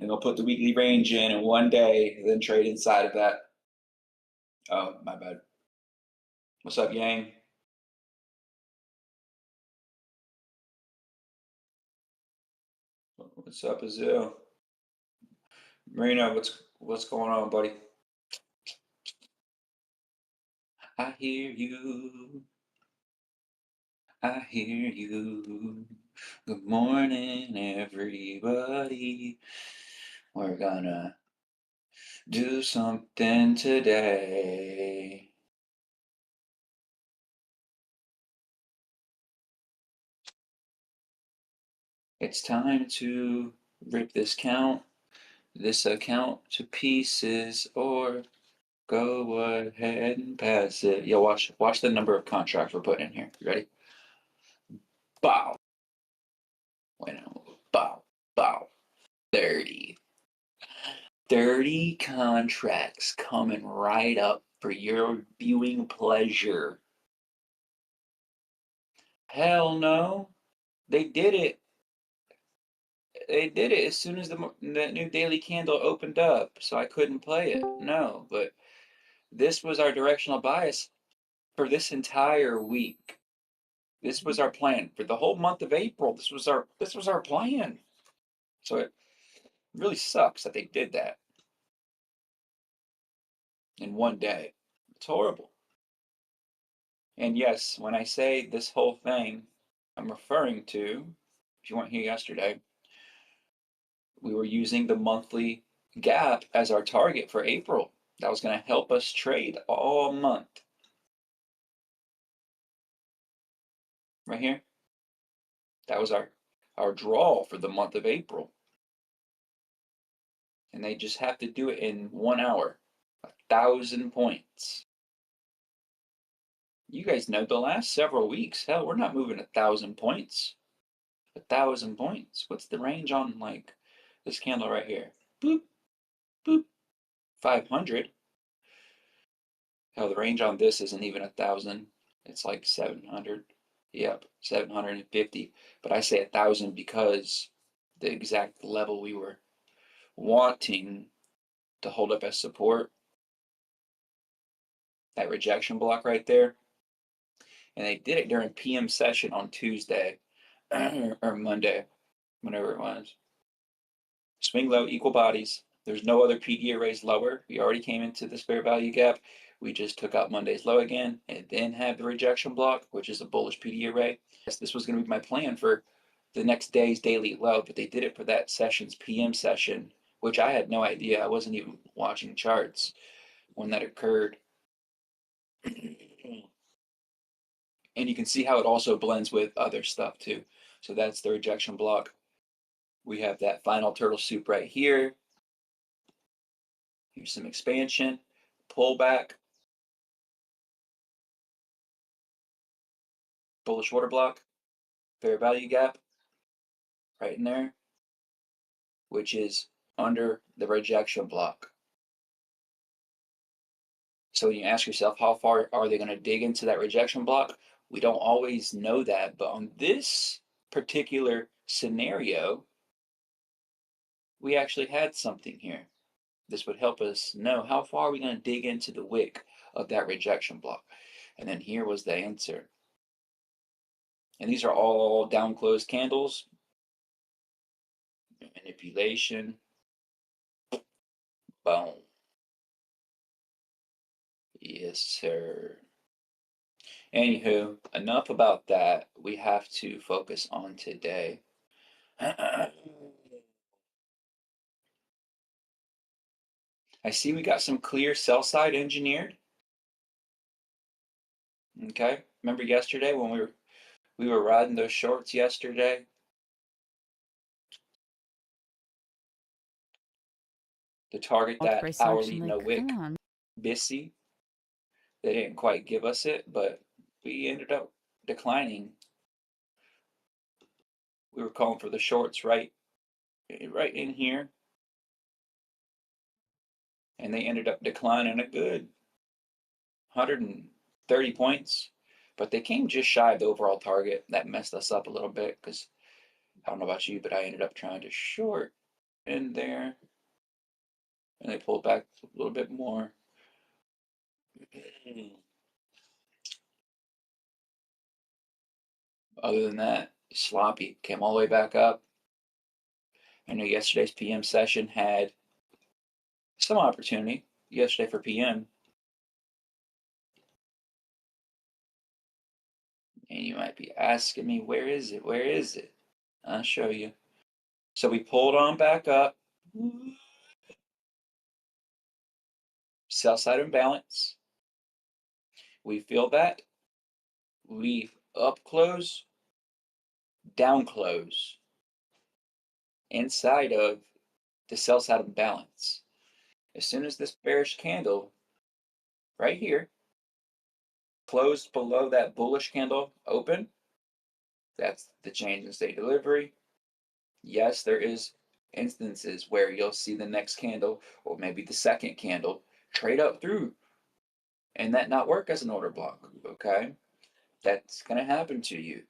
and they'll put the weekly range in one day, then trade inside of that. Oh, my bad. What's up, Yang? What's up, Azil? Marina, what's going on, buddy? I hear you. I hear you. Good morning, everybody. We're gonna do something today. It's time to rip this account to pieces, or go ahead and pass it. Yo, watch the number of contracts we're putting in here. You ready? Bow. Bueno, bow, bow. 30. 30 contracts coming right up for your viewing pleasure. Hell no. They did it. They did it as soon as the new daily candle opened up, so I couldn't play it. No, but this was our directional bias for this entire week. This was our plan for the whole month of April. This was our plan. So it really sucks that they did that in one day. It's horrible. And yes, when I say this whole thing, I'm referring to, if you weren't here yesterday, we were using the monthly gap as our target for April. That was going to help us trade all month. Right here. That was our draw for the month of April. And they just have to do it in 1 hour. 1,000 points. You guys know the last several weeks, hell, we're not moving 1,000 points. 1,000 points. What's the range on like this candle right here? Boop, boop. 500. Hell, the range on this isn't even 1,000. It's like 700. Yep, 750. But I say 1,000 because the exact level we were wanting to hold up as support, that rejection block right there. And they did it during PM session on Tuesday or Monday, whenever it was. Swing low, equal bodies. There's no other PD arrays lower. We already came into this fair value gap. We just took out Monday's low again and then had the rejection block, which is a bullish PD array. Yes, this was going to be my plan for the next day's daily low, but they did it for that session's PM session, which I had no idea. I wasn't even watching charts when that occurred. And you can see how it also blends with other stuff too. So that's the rejection block. We have that final turtle soup right here. Here's some expansion, pullback, bullish order block, fair value gap right in there, which is under the rejection block. So you ask yourself, how far are they going to dig into that rejection block? We don't always know that, but on this particular scenario, we actually had something here. This would help us know how far are we going to dig into the wick of that rejection block. And then here was the answer. And these are all down closed candles. Manipulation. Boom. Yes, sir. Anywho, enough about that. We have to focus on today. I see we got some clear sell side engineered. Okay. Remember yesterday when we were riding those shorts yesterday? To target that hourly no wick BISI. They didn't quite give us it, but we ended up declining. We were calling for the shorts right in here. And they ended up declining a good 130 points. But they came just shy of the overall target. That messed us up a little bit because I don't know about you, but I ended up trying to short in there, and they pulled back a little bit more. Other than that, sloppy. Came all the way back up. I know yesterday's PM session had some opportunity yesterday for PM. And you might be asking me, where is it? Where is it? I'll show you. So we pulled on back up. Sell side imbalance. We feel that. We up close, down close inside of the sell side imbalance. As soon as this bearish candle right here closed below that bullish candle open, that's the change in state delivery. Yes, there is instances where you'll see the next candle or maybe the second candle trade up through and that not work as an order block. Okay, that's going to happen to you,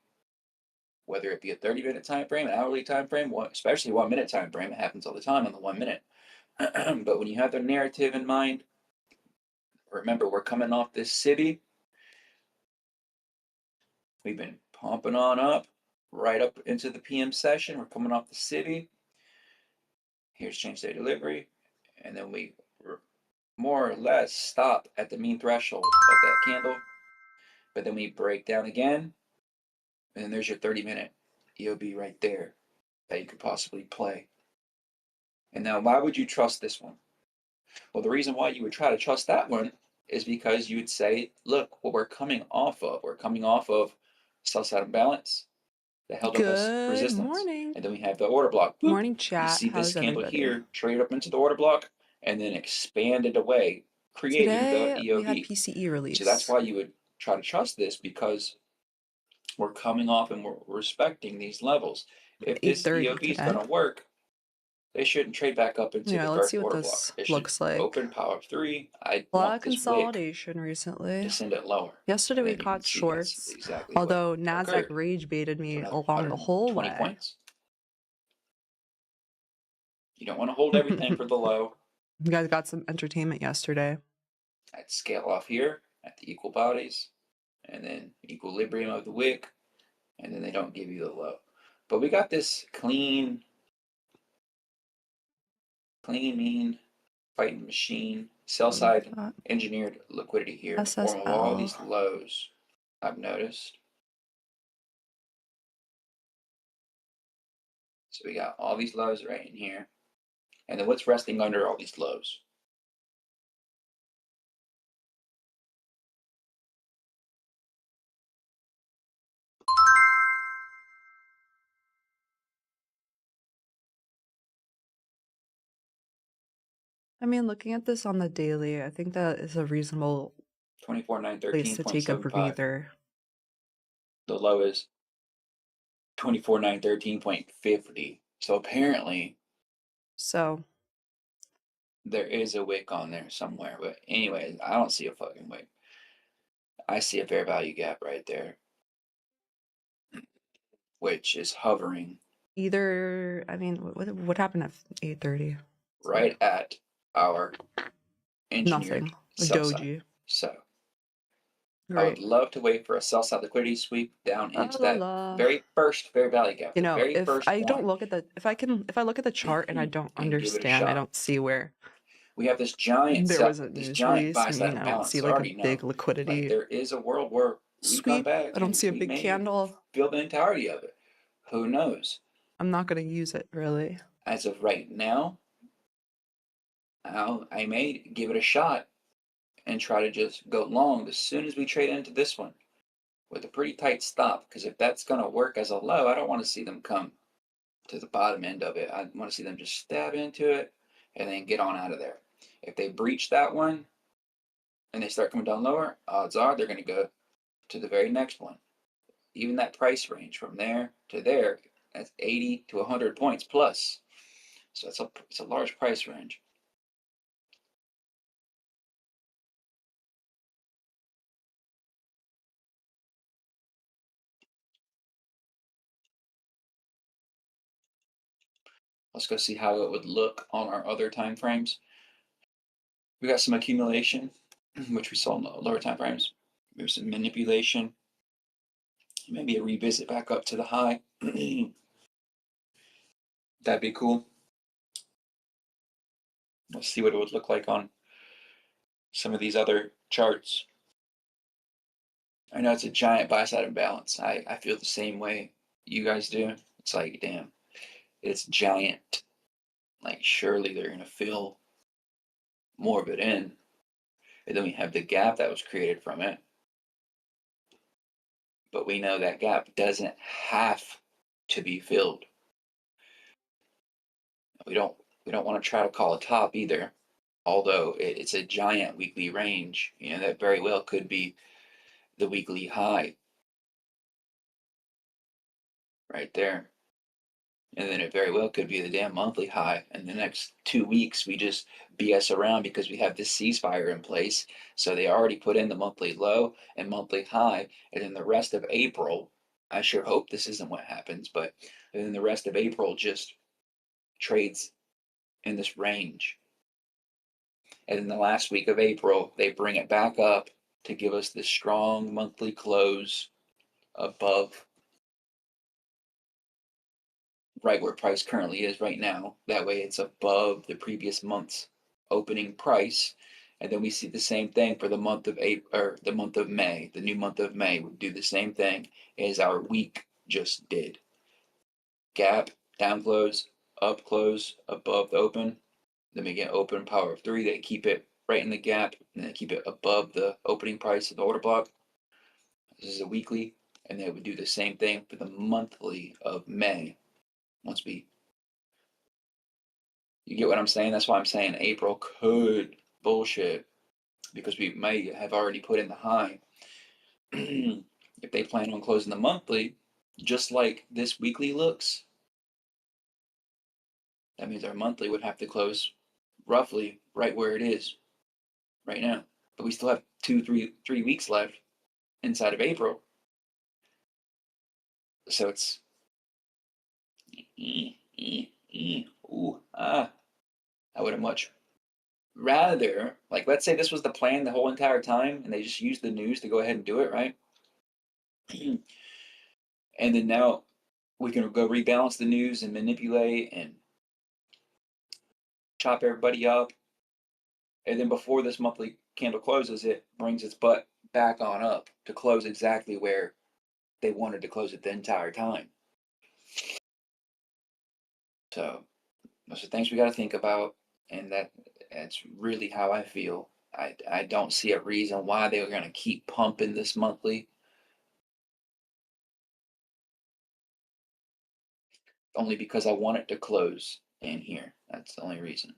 whether it be a 30-minute time frame, an hourly time frame, especially 1 minute time frame. It happens all the time on the 1 minute. But when you have the narrative in mind, remember, we're coming off this city. We've been pumping on up right up into the PM session. We're coming off the city. Here's change day delivery. And then we more or less stop at the mean threshold of that candle. But then we break down again. And then there's your 30-minute EOB right there that you could possibly play. And now, why would you trust this one? Well, the reason why you would try to trust that one is because you would say, look, what we're coming off of sell side imbalance that held up as Good resistance. morning. And then we have the order block. Boop. Morning, You chat. see this How's candle everybody? here trade up into the order block and then expanded away, creating Today, the EOB. we had PCE release. So that's why you would try to trust this, because we're coming off and we're respecting these levels. If this EOB is going to work, they shouldn't trade back up into the let's first see what order this block. It looks like. Open power of 3. I A lot want of this consolidation recently. to send it lower. Yesterday we caught shorts, exactly although Nasdaq rage baited me along the whole way. Points. You don't want to hold everything for the low. You guys got some entertainment yesterday. I'd scale off here at the equal bodies, and then equilibrium of the wick, and then they don't give you the low. But we got this clean, mean fighting machine, sell side engineered liquidity here in the form of all these lows, I've noticed. So we got all these lows right in here. And then what's resting under all these lows? I mean, looking at this on the daily, I think that is a reasonable 24,913.75 place to take a breather. The low is 24,913.50. So apparently, there is a wick on there somewhere. But anyways, I don't see a fucking wick. I see a fair value gap right there, which is hovering. Either, I mean, what happened at 8:30? Right at our engineered nothing. A doji. So I would love to wait for a sell side liquidity sweep down into that very first fair value gap. You know, if I don't look at the, if I look at the chart and I don't understand, I don't see where we have this giant there was a news release. I mean, I don't see like a big liquidity. Like, there is a world where we come back. I don't see a big candle. Feel the entirety of it. Who knows? I'm not going to use it really. As of right now, I may give it a shot and try to just go long as soon as we trade into this one with a pretty tight stop. Because if that's going to work as a low, I don't want to see them come to the bottom end of it. I want to see them just stab into it and then get on out of there. If they breach that one and they start coming down lower, odds are they're going to go to the very next one. Even that price range from there to there, that's 80 to 100 points plus. So it's a large price range. Let's go see how it would look on our other time frames. We got some accumulation, which we saw in the lower time frames. There's some manipulation. Maybe a revisit back up to the high. That'd be cool. Let's see what it would look like on some of these other charts. I know it's a giant buy side imbalance. I feel the same way you guys do. It's like, damn, it's giant. Like, surely they're going to fill more of it in. And then we have the gap that was created from it. But we know that gap doesn't have to be filled. We don't want to try to call a top either. Although it's a giant weekly range, that very well could be the weekly high right there. And then it very well could be the damn monthly high. And the next 2 weeks, we just BS around because we have this ceasefire in place. So they already put in the monthly low and monthly high. And then the rest of April, I sure hope this isn't what happens, but then the rest of April just trades in this range. And then the last week of April, they bring it back up to give us this strong monthly close above right where price currently is right now. That way it's above the previous month's opening price. And then we see the same thing for the month of April, or the month of May. The new month of May would do the same thing as our week just did. Gap, down close, up close, above the open. Then we get open power of 3. They keep it right in the gap, and they keep it above the opening price of the order block. This is a weekly, and they would do the same thing for the monthly of May. You get what I'm saying? That's why I'm saying April could bullshit, because we may have already put in the high. If they plan on closing the monthly, just like this weekly looks, that means our monthly would have to close roughly right where it is right now. But we still have 3 weeks left inside of April. So it's I would have much rather, like, let's say this was the plan the whole entire time and they just used the news to go ahead and do it, right? And then now we can go rebalance the news and manipulate and chop everybody up. And then before this monthly candle closes, it brings its butt back on up to close exactly where they wanted to close it the entire time. So those are things we got to think about, and that's really how I feel. I don't see a reason why they're going to keep pumping this monthly. Only because I want it to close in here. That's the only reason.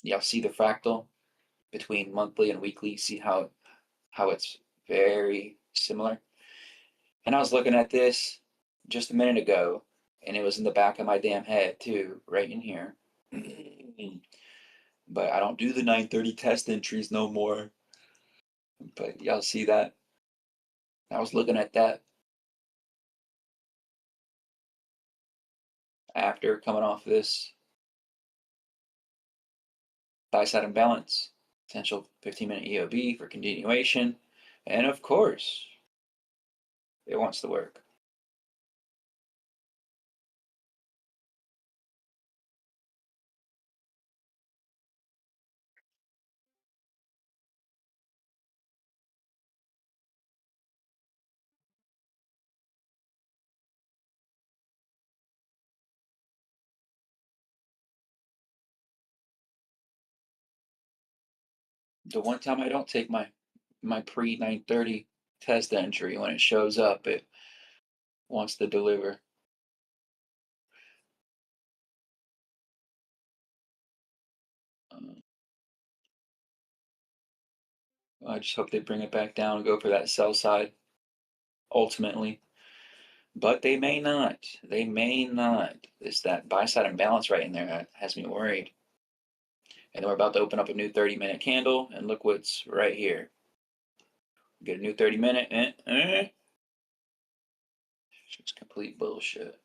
Y'all see the fractal between monthly and weekly? See how it's very similar? And I was looking at this just a minute ago, and it was in the back of my damn head too, right in here. But I don't do the 930 test entries no more. But y'all see that? I was looking at that after coming off this buy side imbalance, potential 15-minute EOB for continuation. And of course, it wants to work. The one time I don't take my pre 930 test entry, when it shows up, it wants to deliver. I just hope they bring it back down and go for that sell side ultimately. But they may not. They may not. It's that buy side imbalance right in there that has me worried. And then we're about to open up a new 30-minute candle, and look what's right here. Get a new 30-minute. It's complete bullshit.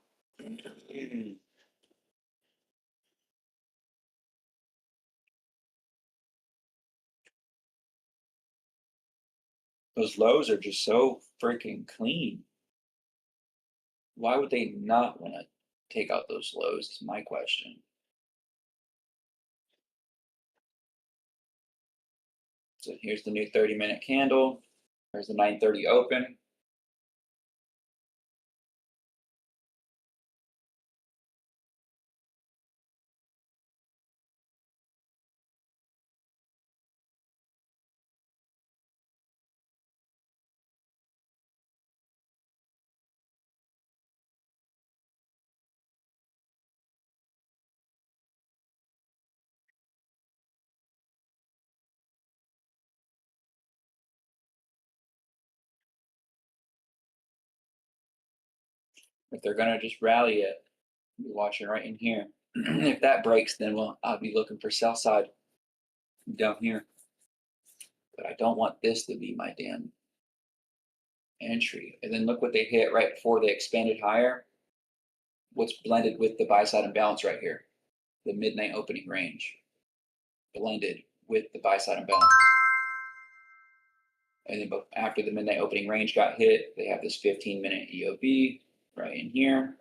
Those lows are just so freaking clean. Why would they not want to take out those lows is my question. So here's the new 30-minute candle. There's the 9:30 open. If they're gonna just rally it, I'll be watching right in here. If that breaks, then I'll be looking for sell side down here. But I don't want this to be my damn entry. And then look what they hit right before they expanded higher. What's blended with the buy side imbalance right here? The midnight opening range blended with the buy side imbalance. And then after the midnight opening range got hit, they have this 15-minute EOB right in here.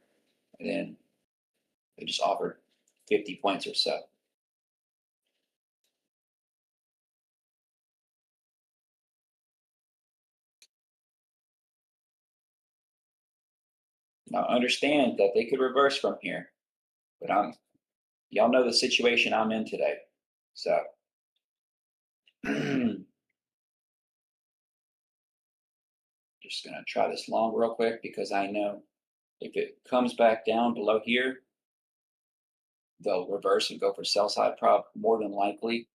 And then they just offered 50 points or so. Now understand that they could reverse from here, but y'all know the situation I'm in today. So just gonna try this long real quick because I know if it comes back down below here, they'll reverse and go for sell side prop more than likely.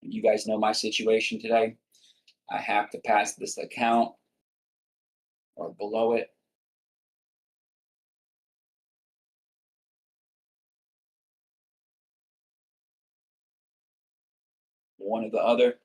You guys know my situation today. I have to pass this account or below it. One or the other.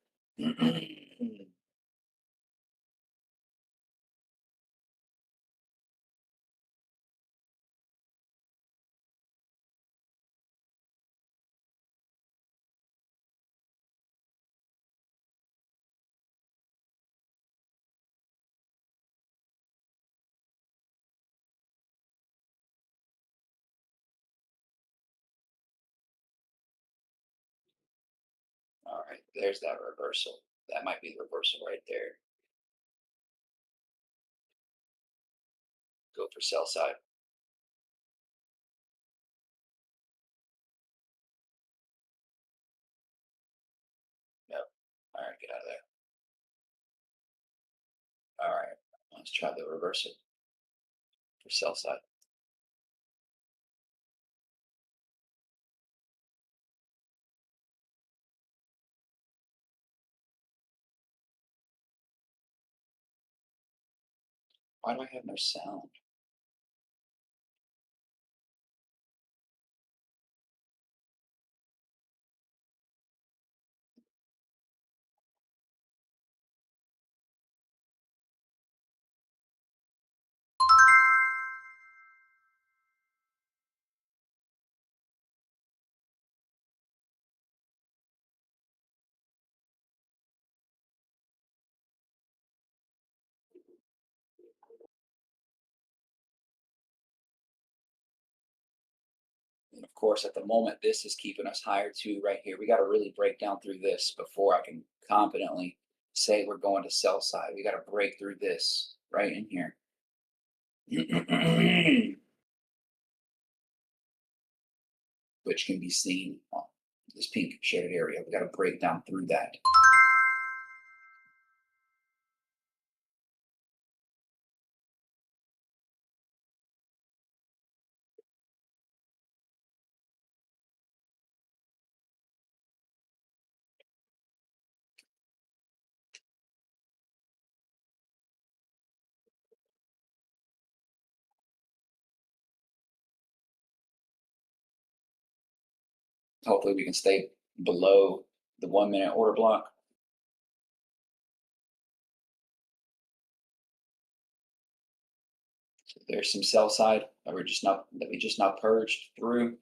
All right, there's that reversal. That might be the reversal right there. Go for sell side. Yep. All right, get out of there. All right, let's try the reversal for sell side. Why do I have no sound? And of course, at the moment, this is keeping us higher too, right here. We got to really break down through this before I can confidently say we're going to sell side. We got to break through this right in here. Which can be seen on this pink shaded area. We got to break down through that. Hopefully we can stay below the 1 minute order block. So there's some sell side that we just not purged through.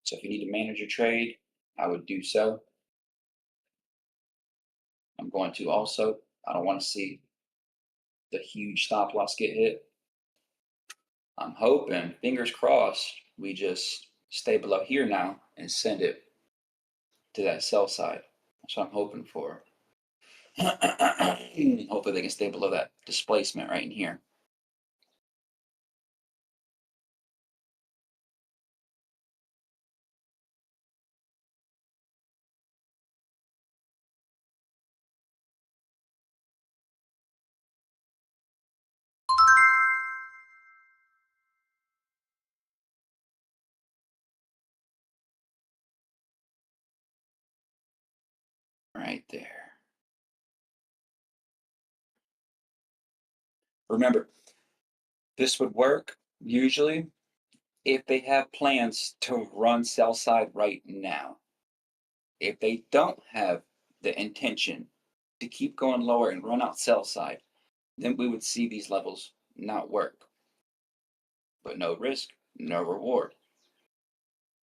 So if you need to manage your trade, I would do so. I'm going to also, I don't want to see the huge stop loss get hit. I'm hoping, fingers crossed, we just stay below here now and send it to that sell side. That's what I'm hoping for. Hopefully they can stay below that displacement right in here. Right there. Remember, this would work usually if they have plans to run sell side right now. If they don't have the intention to keep going lower and run out sell side, then we would see these levels not work. But no risk, no reward.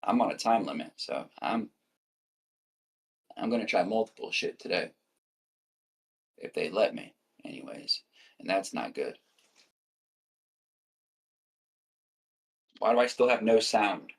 I'm on a time limit, so I'm gonna try multiple shit today. If they let me, anyways. And that's not good. Why do I still have no sound?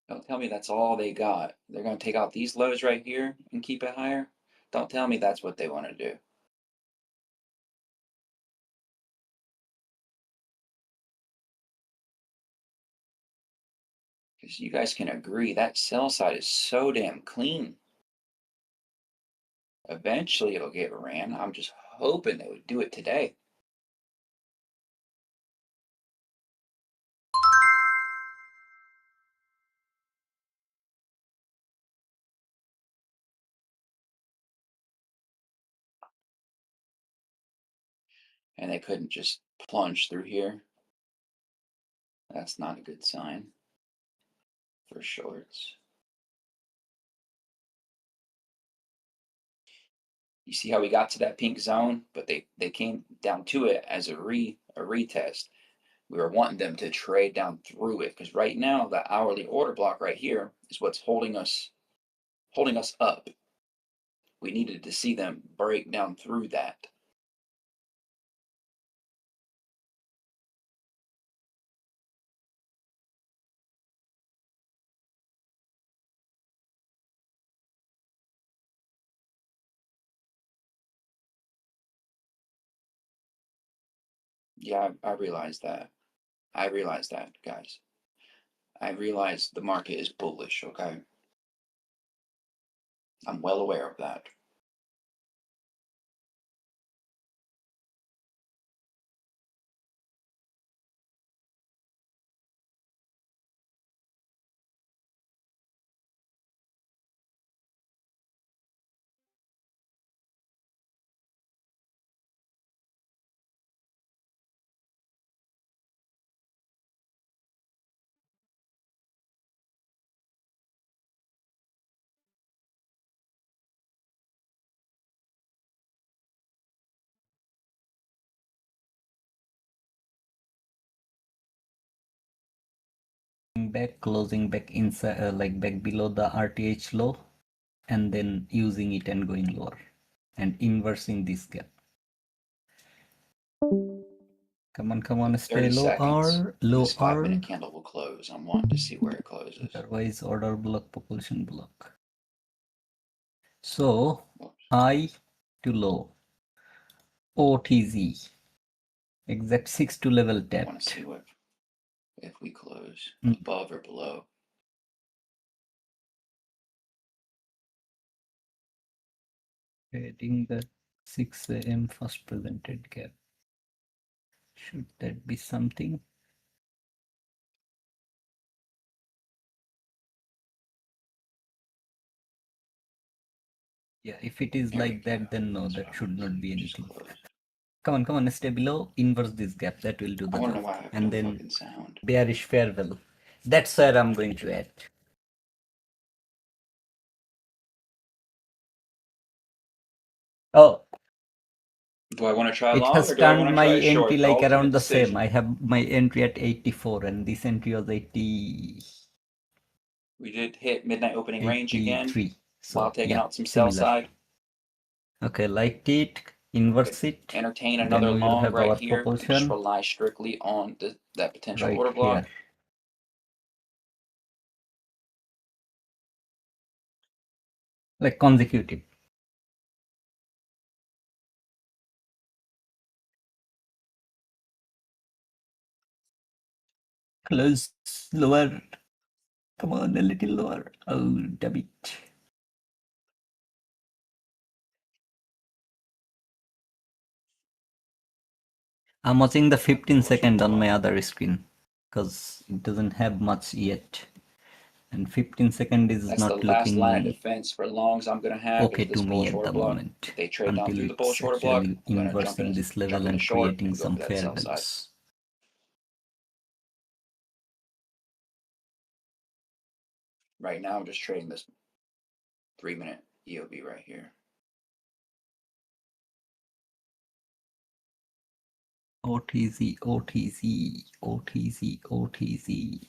Don't tell me that's all they got. They're going to take out these lows right here and keep it higher. Don't tell me that's what they want to do. Because you guys can agree that sell side is so damn clean. Eventually it'll get ran. I'm just hoping they would do it today. And they couldn't just plunge through here. That's not a good sign for shorts. You see how we got to that pink zone, but they came down to it as a retest. We were wanting them to trade down through it because right now the hourly order block right here is what's holding us up. We needed to see them break down through that. Yeah, I realize that. I realize that, guys. I realize the market is bullish, okay? I'm well aware of that. Back, closing back inside, like back below the RTH low, and then using it and going lower and inversing this gap. Come on, stay 30 low seconds. or low This 5 minute or candle will close. I'm wanting to see where it closes. otherwise order block, population block. So Whoops. high to low, OTZ. Exact 6 to level I want tapped. to see what if we close Mm. above or below. Trading the 6 a.m. first presented gap. Should that be something? Yeah, if it is There we like that, go. then no, That's that what I should wanted to not be just anything. close. Come on, stay below, inverse this gap, that will do I the want to job. know why I have And no then fucking sound. bearish farewell. That's where I'm going to add. Oh, Do I want to try it long has or do I want turned to my try entry short? The like ultimate around the same. decision. I have my entry at 84 and this entry was 80, We did hit midnight opening range again 83. So while taking yeah, out some sell similar. side. Okay, liked it, inverse it. Entertain Then another we will long have right our here. And just propulsion rely strictly on that potential right order block. here. Like consecutive. Close lower. Come on, a little lower. Oh, damn it. I'm watching the 15-second on my other screen because it doesn't have much yet. And 15-second is That's the not last line of looking defense for longs I'm going to have okay is this to me bullish at order the block. moment If they trade down until through the bullish it's order block, actually I'm going to inversing this level and short creating and go some for that fair sell side. values. Right now, I'm just trading this 3-minute EOB right here. OTZ, OTZ, OTZ, OTZ.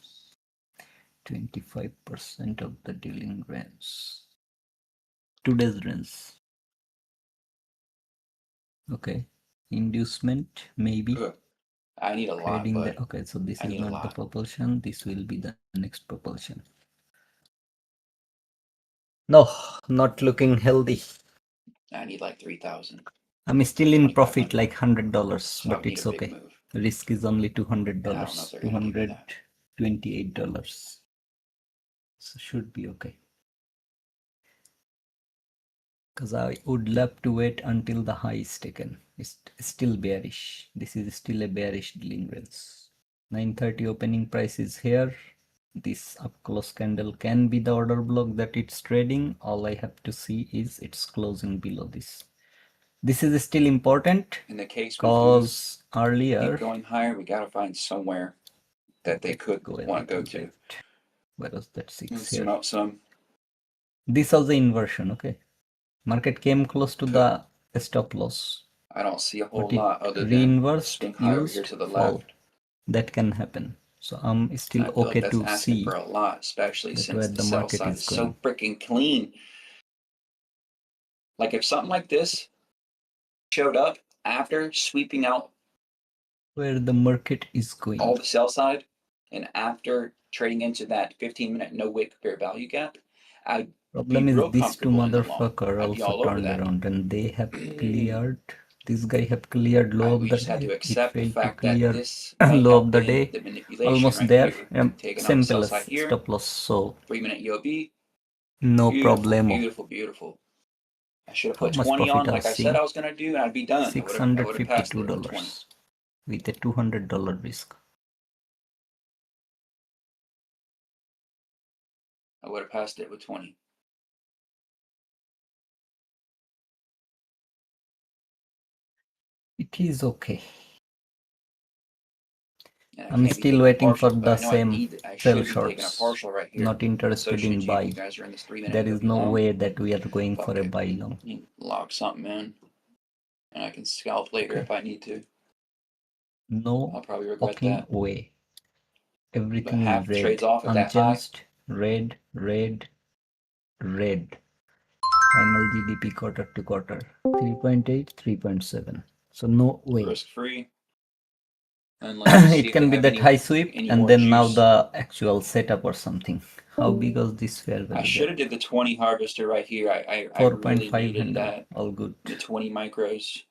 25% of the dealing range. Today's range. Okay. Inducement, maybe. Ugh. I need a lot, Trading but the okay, so this I is need a not the lot. propulsion, this will be the next propulsion. No, not looking healthy. I need like 3,000. I'm still in 2,500. profit like $100, So I but need it's a big okay. move. Risk is only And I don't know if $200, they're going to give me that. $228. So should be okay. Because I would love to wait until the high is taken. It's still bearish. This is still a bearish dealing range. 930 opening price is here. This up close candle can be the order block that it's trading. All I have to see is it's closing below this. This is still important In the case because keep earlier going higher, we got to find somewhere that they could go a want to go little to. bit. Where was that 6 Let's here? smelt some. This was the inversion, okay. Market came close to the stop loss. I don't see a whole But it lot other than reinversed, swing high over here used, to the fall. left. That can happen. So I'm still I feel okay like that's to asking see for a lot, especially that since where the the sell market side is is so going. freaking clean. Like if something like this showed up after sweeping out Where the market is all going. the sell side and after trading into that 15-minute no wick fair value gap, I'd Problem be is real these two comfortable in the long. motherfucker I'd be also all over turned that. around and they have cleared. This guy have cleared low of We the just had to day. It accept the failed to fact that clear this may low have of the been day. the manipulation Almost right there. here. Taking out the Simple sell as side here. stop loss. So 3-minute EOB. no Beautiful, problemo. beautiful, beautiful. I should have How put much 20 profit on I've like I said seen? I was gonna do, and I'd be done. I would have passed it with 20. $652 with a $200 risk. I would have passed it with 20. It is okay. And I I'm can't be still taking a waiting for partial, but the I know I same need. I sell should be taking a shorts. partial right here. Not interested Associate in you, buy. you guys are in this 3-minute There is EOB no long. way that we are going Fuck for a it. buy long. You lock something in, and I can scalp later if I need to. No I'll probably regret fucking that. way. But Everything half is the trades red. off at that high. Unchanged. Red, red, red. Final GDP quarter to quarter. 3.8, 3.7. So no way. Risk free. And let's just see It if can they be have that high sweep any and more then now juice. the actual setup or something. How big was this fair value? I should have did the 20 harvester right here. I really 4.5 needed handle. that. All good. The 20 micros,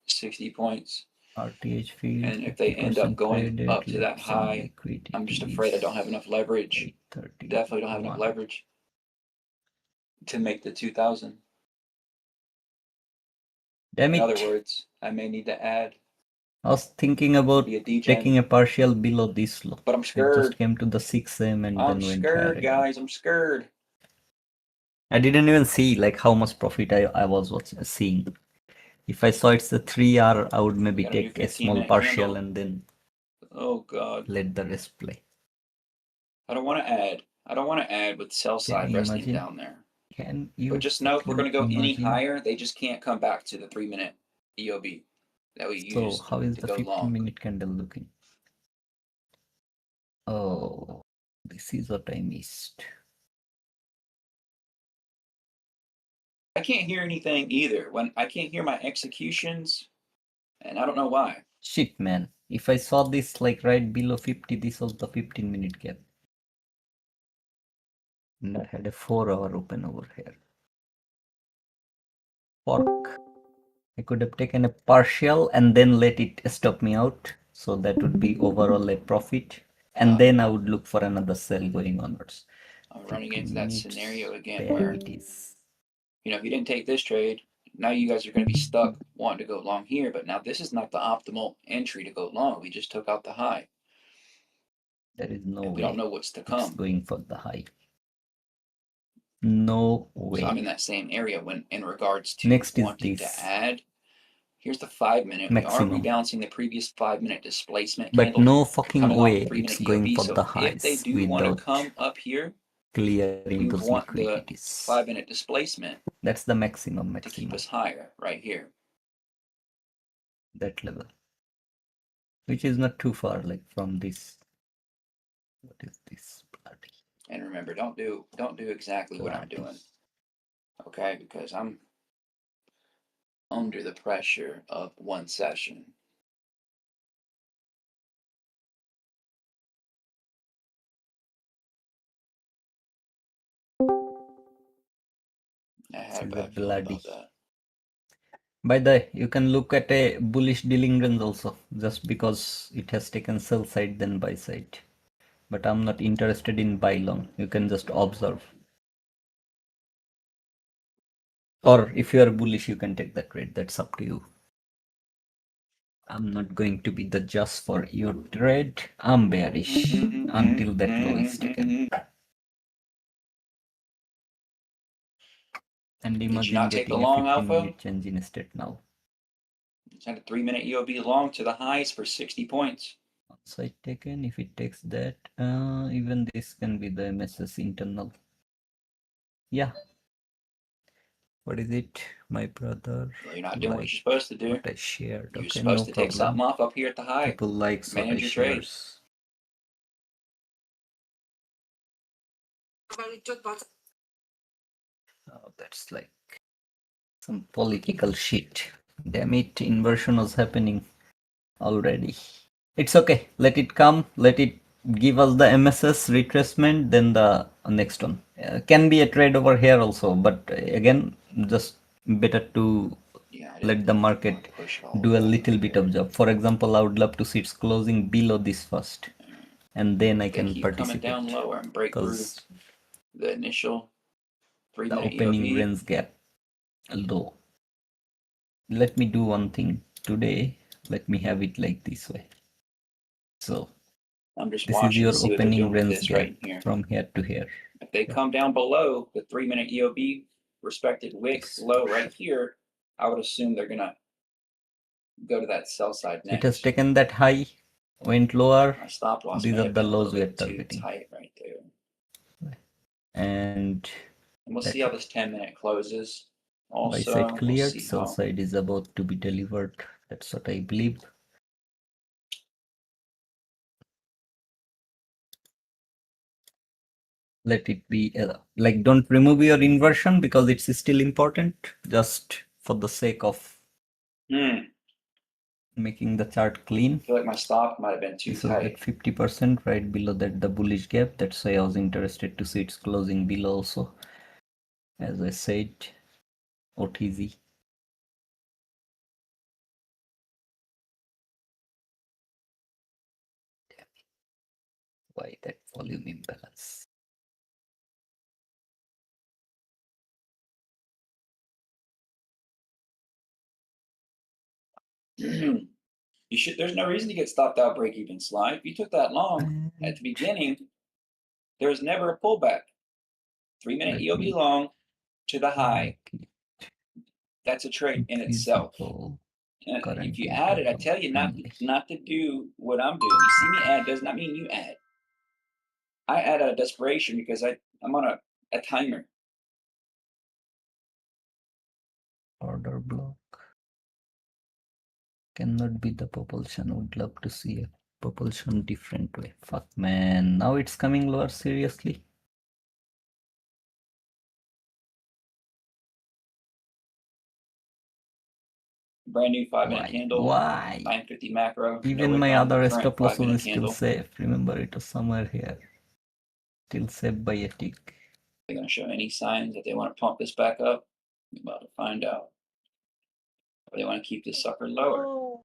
60 points. RTH field. And if they end up 50% going traded, up to that let's some high, liquidity I'm just afraid I don't have is enough leverage. 831. Definitely don't have enough leverage to make the 2000. Damn In other it. words, I may need to add, I was thinking about be a DJ. taking a partial below this low. But I'm It just scared. came to the 6M and I'm then went higher scared, again. guys. I'm scared. I didn't even see like how much profit I was seeing. If I saw it's a 3R, I would maybe Got a new take a small 15-minute partial candle. and then Oh God. let the rest play. I don't want to add. I don't want to add with sell side you resting imagine? down there. Can you But just know if we're going to go fucking any imagine? higher, they just can't come back to the 3-minute EOB that we So used how is to the go long. 15-minute candle looking? Oh, this is what I missed. I can't hear anything either. When I can't hear my executions, and I don't know why. Shit, man. If I saw this like right below 50, this was the 15-minute gap. And I had a 4-hour open over here. Fuck. I could have taken a partial and then let it stop me out. So that would be overall a profit. And then I would look for another sell going onwards. I'm running into 50 that minutes, scenario again there where, it is. you know, if you didn't take this trade, now you guys are going to be stuck wanting to go long here. But now this is not the optimal entry to go long. We just took out the high. There is no And we way don't know what's to it's come. going for the high. No way. So I'm in that same area when in regards to Next is wanting this. to add. Here's the 5-minute. We are Maximum. rebalancing the previous 5-minute displacement But candle no fucking coming off way the 3-minute it's going EOB. for So the if they highs do want to without come up here, clearing we those want the liquidities. 5-minute displacement That's the maximum. to keep us higher right here. That level. Which is not too far like from this. What is this bloody? And remember, don't do exactly what I'm doing. Okay, because I'm under the pressure of one session. I had a bad feeling about that. By the way, you can look at a bullish dealing range also, just because it has taken sell side then buy side. But I'm not interested in buy long. You can just observe. Or if you are bullish, you can take that trade. That's up to you. I'm not going to be the judge for your trade. I'm bearish until that low is taken. And imagine getting a 15-minute change in state now. It's had a 3-minute EOB long to the highs for 60 points. Side taken. If it takes that, even this can be the MSS internal. Yeah. What is it, my brother? Well, you're not doing what you're supposed to do. What I shared. You're Okay, supposed no to take something problem. off up here at the high. People like what I Manage your trade. shares. Oh, that's like some political shit. Damn it, inversion was happening already. It's okay. Let it come. Let it give us the MSS retracement. Then the next one can be a trade over here also. But again, just better to let the market do a little bit of job. For example, I would love to see it's closing below this first, and then I can participate. Coming down lower and break through the initial 3-minute opening EOB. range gap low. Let me do one thing today. Let me have it like this way. So I'm just this is your opening range gap right here. from here to here. If they come down below the 3-minute EOB respected wick low right here, I would assume they're gonna go to that sell side next. It has taken that high, went lower. My stop loss. These are the lows we are targeting. Tight right there. And we'll see how this 10-minute closes. Also, buy side cleared, sell side is about to be delivered. That's what I believe. Let it be like, don't remove your inversion because it's still important, just for the sake of making the chart clean. I feel like my stop might have been too tight. At 50% right below that, the bullish gap. That's why I was interested to see it's closing below also. As I said, OTZ. Why that volume imbalance? You should. There's no reason to get stopped out break even slide. If you took that long at the beginning, there was never a pullback. 3-minute Let EOB me long to the high. make it That's a trade in itself. visible. And Current if you add it, I tell you only. not to do what I'm doing. You see me add does not mean you add. I add out of desperation because I'm on a timer. Order block. Cannot be the propulsion. Would love to see a propulsion different way. Fuck man. Now it's coming lower, seriously. Brand new 5-minute candle. Why? 950 macro. Even no my wick on, other current stop loss 5-minute was still candle. safe. Remember, it was somewhere here. Still safe by a tick. They're going to show any signs that they want to pump this back up. We're about to find out. Or they want to keep this sucker lower. Oh.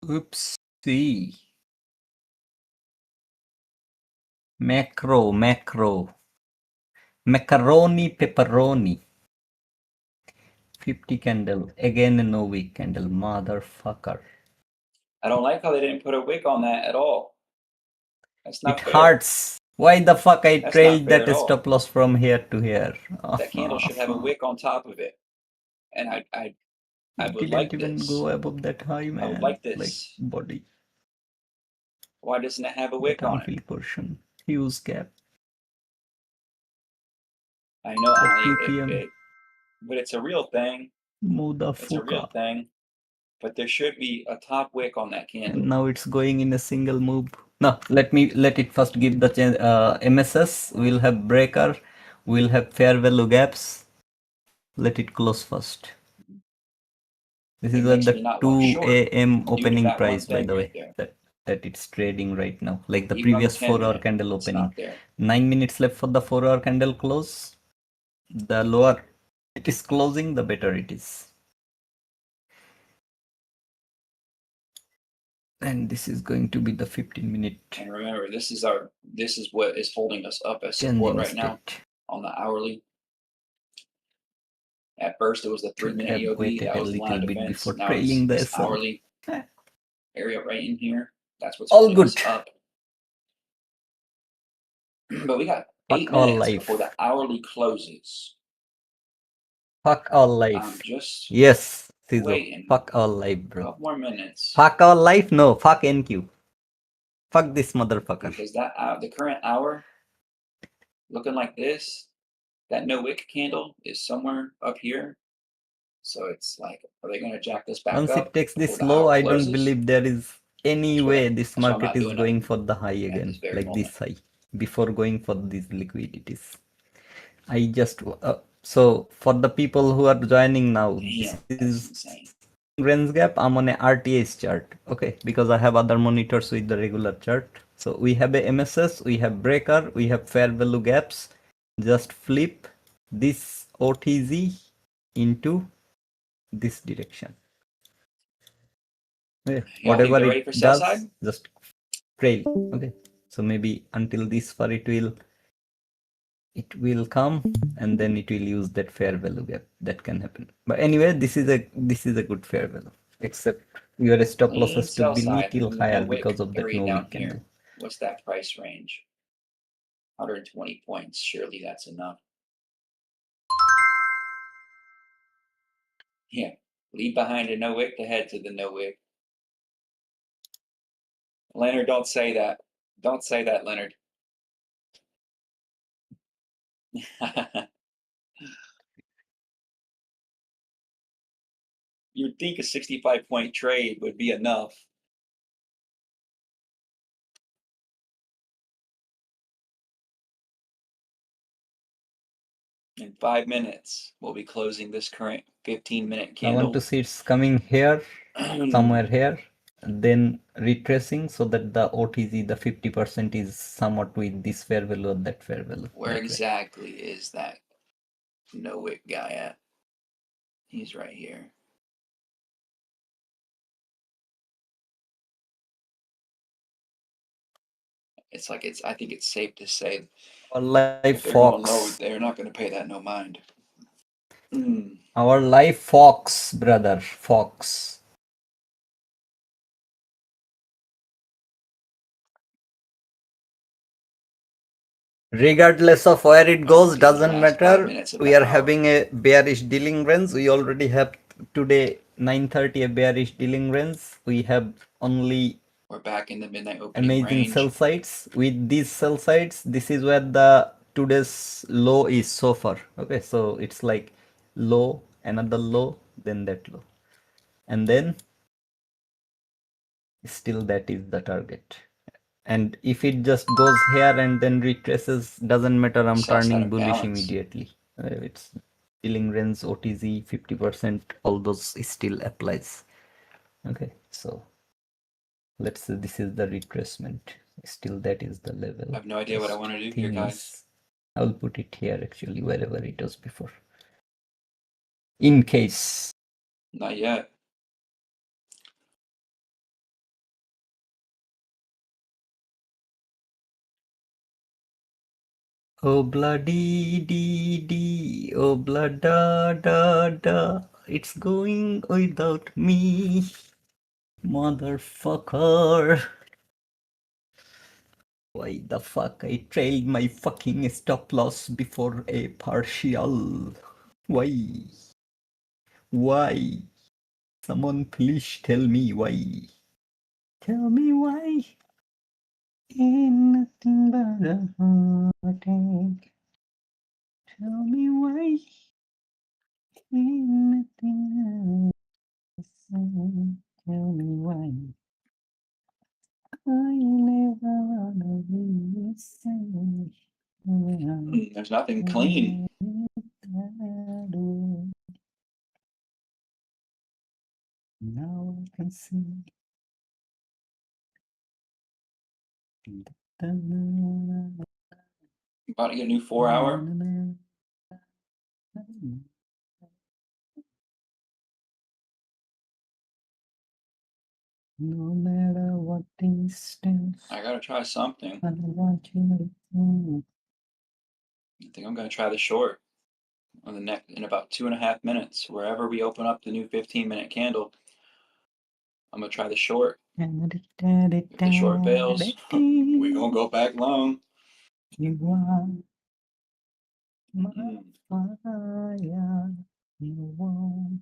Oopsie. Macro. Macaroni pepperoni. 50 candle. Again a no wick candle. Motherfucker. I don't like how they didn't put a wick on that at all. That's not It fair. hurts. Why the fuck I That's trailed not fair that at all. stop loss from here to here? That candle should have a wick on top of it. And I would Didn't like even this. go above that high, man. I would like this. Like body. Why doesn't it have a wick on it? Unfilled portion. Huge gap. I know, At Ali, 2 p.m. but it's a real thing. Muda It's a real fuka. thing. But there should be a top wick on that candle. And now it's going in a single move. No, let it first give the MSS. We'll have breaker. We'll have fair value gaps. Let it close first. This is at the 2 a.m. opening price, by the way, that it's trading right now, like the previous 4-hour candle opening. 9 minutes left for the 4-hour candle close. The lower it is closing, the better it is. And this is going to be the 15-minute. And remember, this is what is holding us up as support right now on the hourly. At first, it was the 3-minute EOB. That was the line of defense. Now it's this hourly area right in here. That's what's all holding good us up. But we got 8 minutes before the hourly closes. Fuck all life. I'm just waiting. Fuck all life, bro. 12 more minutes. Fuck all life? No, fuck NQ. Fuck this motherfucker. Because the current hour, looking like this, that no wick candle is somewhere up here. So it's like, are they going to jack this back up? Once it takes this low, I don't believe there is any way this market is going for the high again, like this high, before going for these liquidities. I just, so for the people who are joining now, this is range gap. I'm on a RTH chart, okay, because I have other monitors with the regular chart. So we have a MSS, we have breaker, we have fair value gaps. Just flip this OTZ into this direction. Okay. Whatever it does, just trail. Okay, so maybe until this far it will come, and then it will use that fair value gap. That can happen. But anyway, this is a good fair value. Except your stop loss has to be little higher because of that no wick candle. What's that price range? 120 points. Surely that's enough. Yeah, leave behind a no wick to head to the no wick. Leonard, don't say that. Don't say that, Leonard. You'd think a 65-point trade would be enough. In 5 minutes, we'll be closing this current 15-minute candle. I want to see it's coming here, somewhere here, then retracing so that the OTZ, the 50% is somewhat with this fair value or that fair value. Where that way. exactly is that Nowick guy at? He's right here. It's like I think it's safe to say Our live if they're going low, Fox. they're not going to pay that no mind. Our live Fox, brother, Fox. Regardless of where it goes, doesn't matter. We are having a bearish dealing range. We already have today 9:30 a bearish dealing range. We have only We're back in the midnight opening amazing range. sell sides. With these sell sides, this is where the today's low is so far. Okay, so it's like low, another low, then that low, and then still that is the target. And if it just goes here and then retraces, doesn't matter, I'm turning bullish immediately. It's dealing range, OTZ, 50%, all those still applies. Okay, so let's say this is the retracement. Still that is the level. I have no idea what I want to do here, guys. I'll put it here actually, wherever it was before. In case. Not yet. Oh bloody dee dee, oh blood da da da, it's going without me, motherfucker. Why the fuck I trailed my fucking stop loss before a partial? Why? Why? Someone please tell me why. Tell me why. Ain't nothing but a heartache. Tell me why. Ain't nothing else. Tell me why. I never wanna be sad. There's nothing clean. Now I can see. About to get a new 4-hour. No matter what distance. I gotta try something. I want you to I think I'm gonna try the short on the neck in about 2.5 minutes. Wherever we open up the new 15-minute candle, I'm gonna try the short. If the short fails, we gonna go back long. You are my fire. You want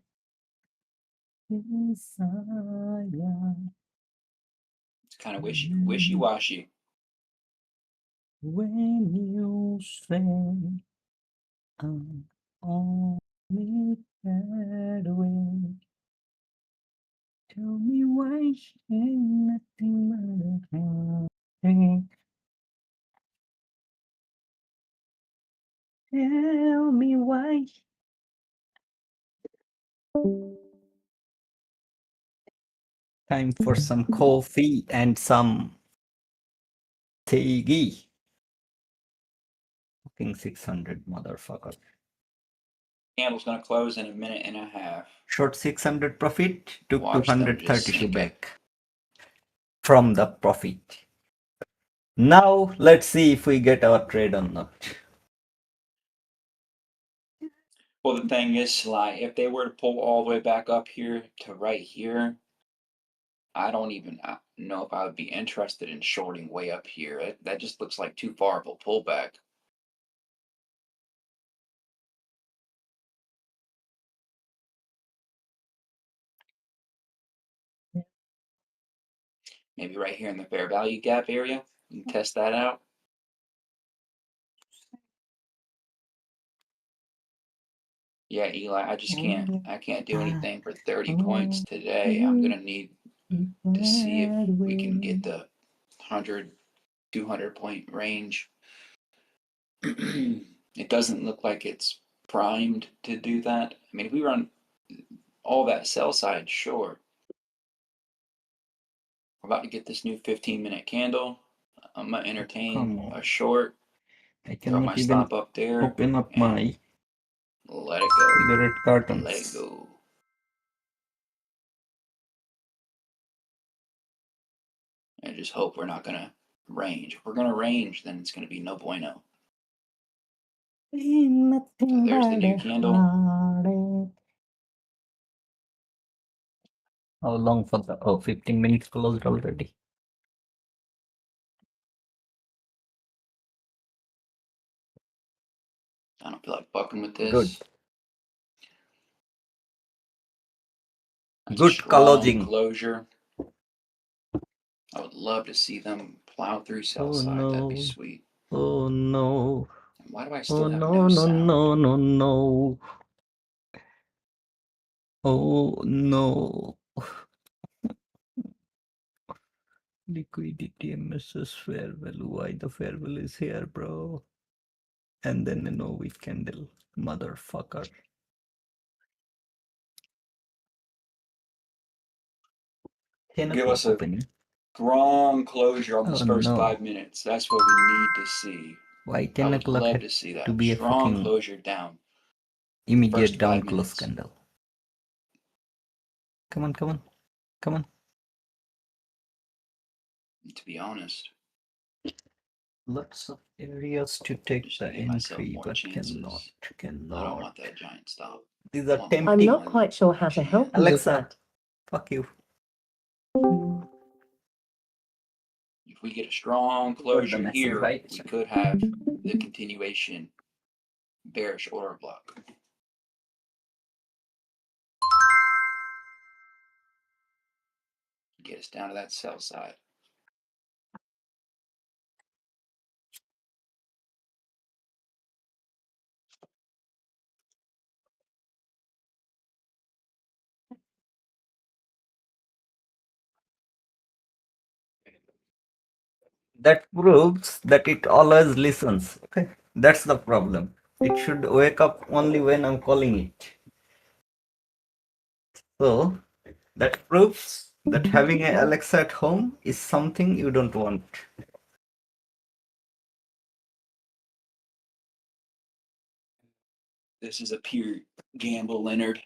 desire. It's kind of wishy-washy. When you say I'm only that way, tell me why ain't nothing but a heartache. Tell me why. Time for some coffee and some tea. Fucking 600, motherfucker. Candle's gonna close in a minute and a half. Short 600 profit, took Watch them just 232 sink it. back from the profit. Now let's see if we get our trade or not. Well, the thing is, Sly, if they were to pull all the way back up here to right here, I don't even know if I would be interested in shorting way up here. That just looks like too far of a pullback. Maybe right here in the fair value gap area, you can test that out. Yeah, Eli, I just can't. I can't do anything for 30 points today. I'm gonna need to see if we can get the 100, 200 point range. It doesn't look like it's primed to do that. I mean, if we run all that sell side, sure. We're about to get this new 15-minute candle. I'm gonna Come entertain on. a short. I Throw my cannot even stop up there open up and my let it go. cigarette Let it cartons. go. I just hope we're not gonna range. If we're gonna range, then it's gonna be no bueno. So there's the new candle. How long for the 15 minutes closed already? I don't feel like fucking with this. Good. That's Good a strong closing. closure. I would love to see them plow through sell side. That'd be no. sweet. Oh no. And why do I still Oh have no, no no, sound? no, no, no. Oh no. Liquidity MSS fair value. Why the fair value is here, bro? And then a no wick candle. Motherfucker. 10 Give o'clock us a opening. strong closure on this Oh first no. 5 minutes. That's what we need to see. Why I 10 would o'clock love had to see to that. be a Strong fucking closure down. immediate First down 5 close minutes. candle? Come on, come on, come on. To be honest, Lots of areas to take just the to give myself entry, more but chances. I don't cannot. want that giant stop. These I are want the I'm tempting. not quite sure how to help you with Alexa, that. fuck you. If we get a strong got the closure message, here, right? we could have the continuation bearish order block. Get us down to that sell side. That proves that it always listens. Okay, that's the problem. It should wake up only when I'm calling it. So that proves that having an Alexa at home is something you don't want. This is a pure gamble, Leonard.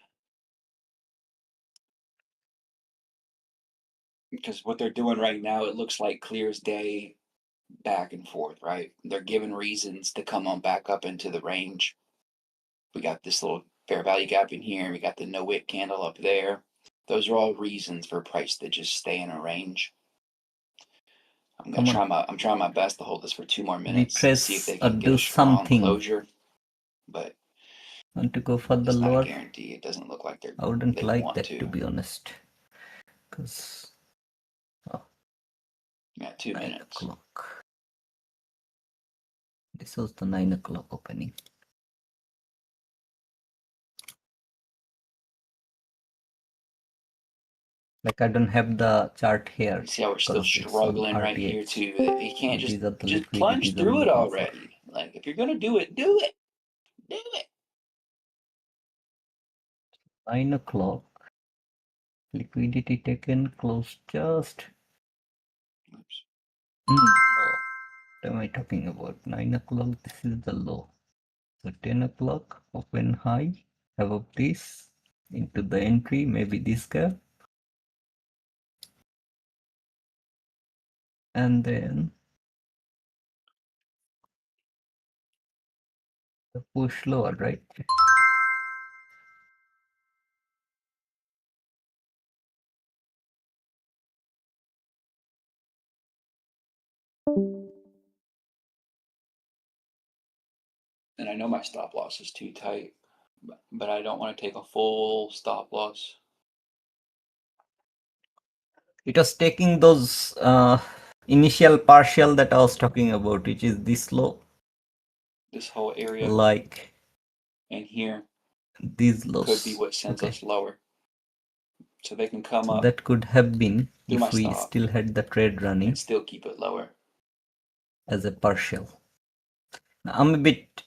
Because what they're doing right now, it looks like clear as day, back and forth, right? They're giving reasons to come on back up into the range. We got this little fair value gap in here. We got the no wick candle up there. Those are all reasons for price to just stay in a range. I'm trying my best to hold this for 2 more minutes to see if they Retrace or can get do a strong something. closure. But Want to go for the it's not a lower? guarantee. It doesn't look like I wouldn't they like want that, to. to be honest. Because Yeah, 2 9 minutes. o'clock. This was the 9 o'clock opening. Like I don't have the chart here. You see how we're still 'cause it's on struggling right here RTX. too. You can't These are the just plunge liquidities I'm through it looking for. already. Like if you're gonna do it, do it. Do it. 9 o'clock. Liquidity taken, close just. Oops. No. What am I talking about? 9 o'clock, this is the low. So 10 o'clock, open high, above this, into the entry, maybe this gap. And then the push lower, right? And I know my stop loss is too tight, but I don't want to take a full stop loss. It was taking those initial partial that I was talking about, which is this low. This whole area Like and here these lows. could be what sends us lower. So they can come So up that could have been through my if we stop still had the trade running and still keep it lower. as a partial. I'm a bit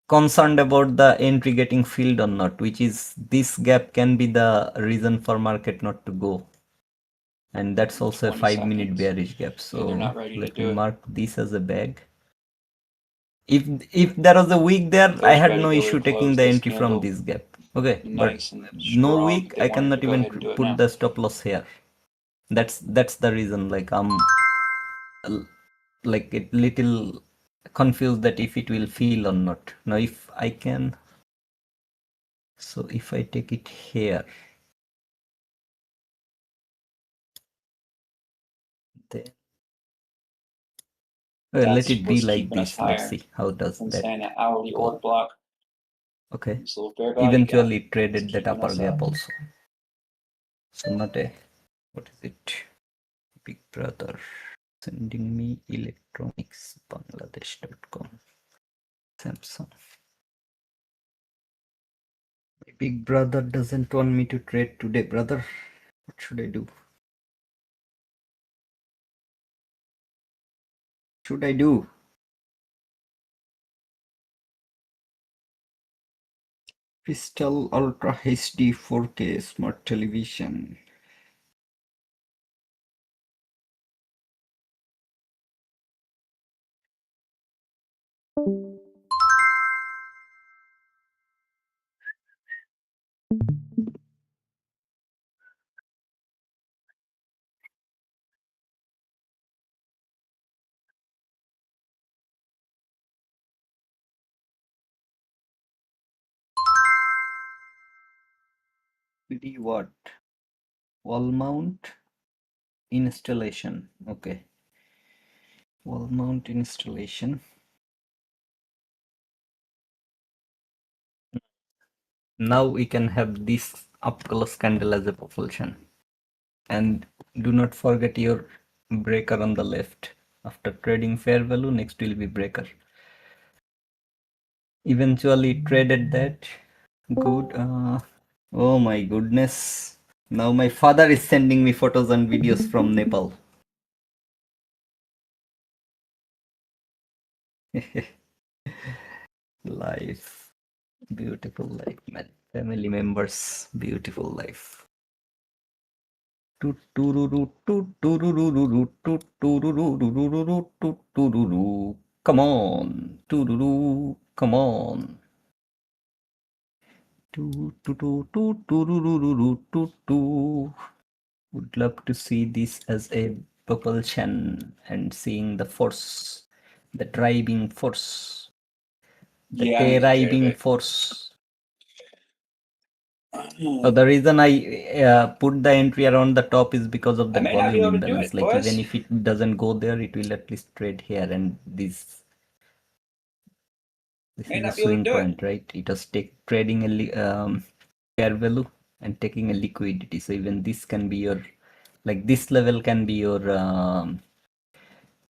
concerned about the entry getting filled or not, which is this gap can be the reason for market not to go. and that's also a 20 5-minute seconds. bearish gap. Yeah, So they're not ready to let do me it. mark this as a bag. If there was a wick there, I Those had ready no to issue taking close the this entry from candle this gap. Okay, but nice and no strong. wick, They I wanted cannot to go even ahead and do it put now. the stop loss here. That's the reason. Like I'm like a little confused that if it will feel or not. Now if I can, so if I take it here, then well, let That's it be what's like keeping us this. Let's higher see how does than that saying an hourly go. order block. Okay, This little fair value eventually it gap is traded that keeping upper us gap up. also. So not a, what is it? Big Brother sending me electronics bangladesh.com. Samsung. My Big Brother doesn't want me to trade today, brother. What should I do? Should I do? Crystal Ultra HD 4K Smart Television. PD what? Wall mount installation. Okay. Wall mount installation. Now we can have this up close candle as a propulsion. And do not forget your breaker on the left. After trading fair value, next will be breaker. Eventually traded that. Good. Oh my goodness. Now my father is sending me photos and videos from Nepal. Life. Beautiful life, man. Family members, beautiful life. Come on. Come on. Would love to see this as a propulsion and seeing the force, the driving force, the Yeah, I'm driving force. So the reason I put the entry around the top is because of I that may not be volume able to do imbalance. it, Like boys. even if it doesn't go there, it will at least trade here, and this May is a not be able to swing do it. point, right? It was trading a fair value and taking a liquidity. So even this can be your, like this level can be your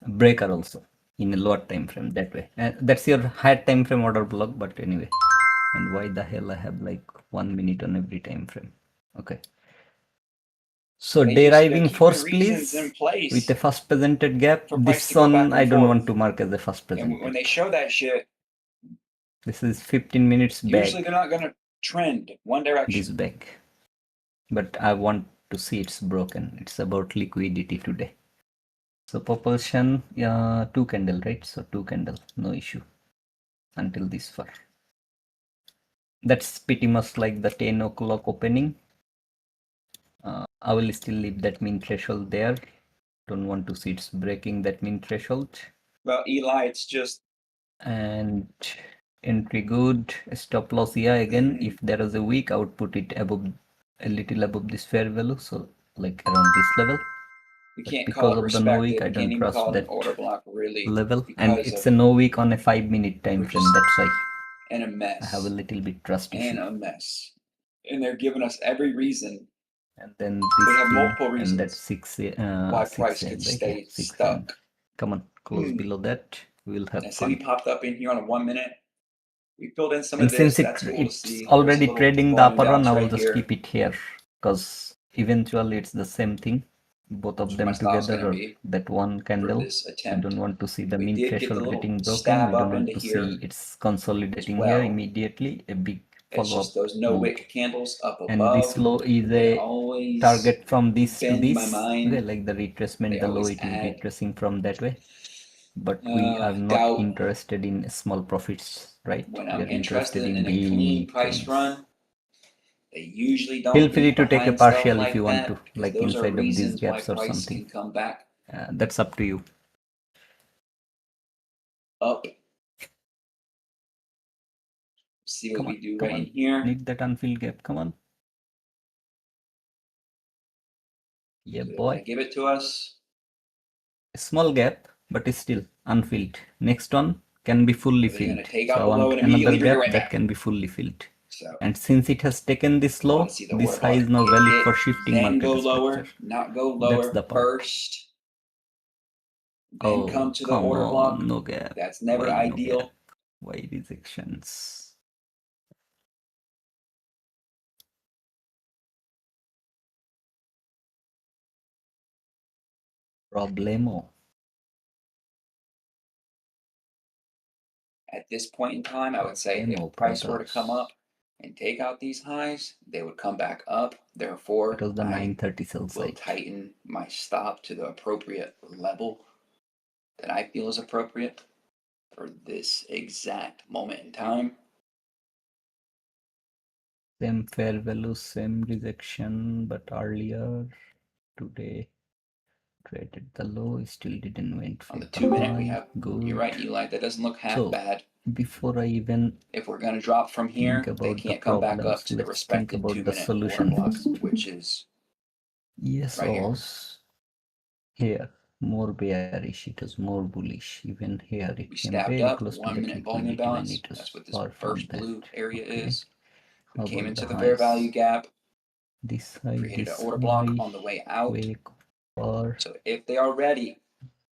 breaker also in a lower time frame that way. That's your higher time frame order block, but anyway. And why the hell I have like 1 minute on every time frame? Okay. So They're deriving keeping force, reasons in please, place with the first presented gap. for price This to go back one I and don't forth. want to mark as the first And when presented. they show that shit, This is 15 minutes usually back. they're not gonna trend one This direction. back. But I want to see it's broken. It's about liquidity today. So propulsion, 2 candle, right? So 2 candle, no issue until this far. That's pretty much like the 10 o'clock opening. I will still leave that mean threshold there. Don't want to see it's breaking that mean threshold. Well, Eli, it's just And entry good, stop loss, yeah, again if there is a weak, I would put it above, a little above this fair value, so like around this level. we But can't call because it of the no respected. week, I We can't don't even trust call it an that order block really level, and because it's of a no week on a 5-minute time We're frame. just- That's why and a I have a mess little bit trust and issue. a mess. And they're giving us every reason And then They this have thing, multiple and reasons that's 6 why price 6 could right? stay Yeah, 6 stuck. Come on, close below that. We'll have And City fun. popped up in here on a 1 minute. We filled in some And of this. since That's cool to it's see. There's a already little trading the volume upper one, bounce I will right just here. keep it here because eventually it's the same thing. Both of That's where my them style's together gonna or be that one for candle. this We attempt. don't want to see the We mean did get the threshold little getting broken. stab We don't up want into to here see it's consolidating as here well. immediately. A big It's follow just up those no move. wick candles up And above. this low is They a always target from this to bend my this. mind. Okay, like the retracement, They the low always it is add retracing from that way. But we are not doubt interested in small profits, right? when We I'm are interested in in a clean big price things. run. They usually don't Feel free leave to take a behind stuff partial like if you want that, to, because like those are inside of these reasons why gaps or price something. can come back That's up to you. up. See what Come we on, do come right on. in here. Need that unfilled gap. Come on. Yeah, So they want to boy. give it to us. A small gap, but it's still unfilled. Next one can be fully They're going to filled. take So out I the low want and another immediately bring it gap right that back. can be fully filled. So And since it has taken this I low, want to see the this order high block is now valid hit, for shifting then market go lower, structure. not go That's lower the part. first, then come Oh, to the come order block. on, no gap. That's never Why no ideal. gap? Why rejections? Problemo. At this point in time, I would say if Problemo, price were to brothers. come up and take out these highs, they would come back up. Therefore, It was the I 930 sell will side. tighten my stop to the appropriate level that I feel is appropriate for this exact moment in time. Same fair value, same rejection, but earlier today traded the low, still didn't went On the for 2 minute, we high. have, Good. you're right, Eli, that doesn't look half So bad. before I even If we're going to drop from here, think they about the can't come back up problems, to the let's think respected about 2 the minute order solution block, first. which is Yes, right here. was here more bearish, it was more bullish. Even here it We came stabbed very up close to 1 that minute volume liquidity when balance. it was That's what this far from first that. blue area Okay. is. We How came about into the the fair highs? value gap, This high, created this an order block high, on the way out. way far. So if they are ready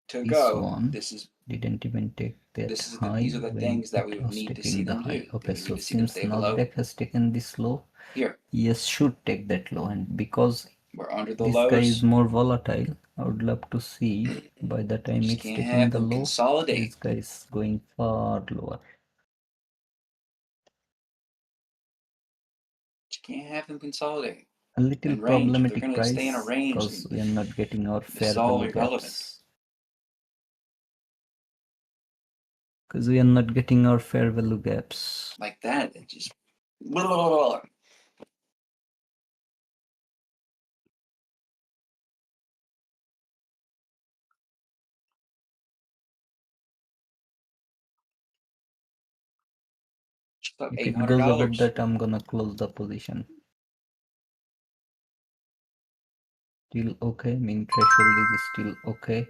to This go, one this is didn't even take that high these are the when things that we it would was need to see taking the them high. do. Okay, We so need to see them since stay below Nasdaq has taken this low, here. yes, should take that low, and because We're under the this guy is lows. more volatile, I would love to see by the time Just it's can't taking have the them low, consolidate. this guy is going far lower. Just can't have them consolidate. A little In range. If they're problematic going to stay in a price range, because then we are not getting our this fair is all value irrelevant. gaps. Because we are not getting our fair value gaps. Like that, it just blah, blah, blah, blah. Just up If it goes over $800. that, I'm gonna close the position. Still okay, mean threshold is still okay.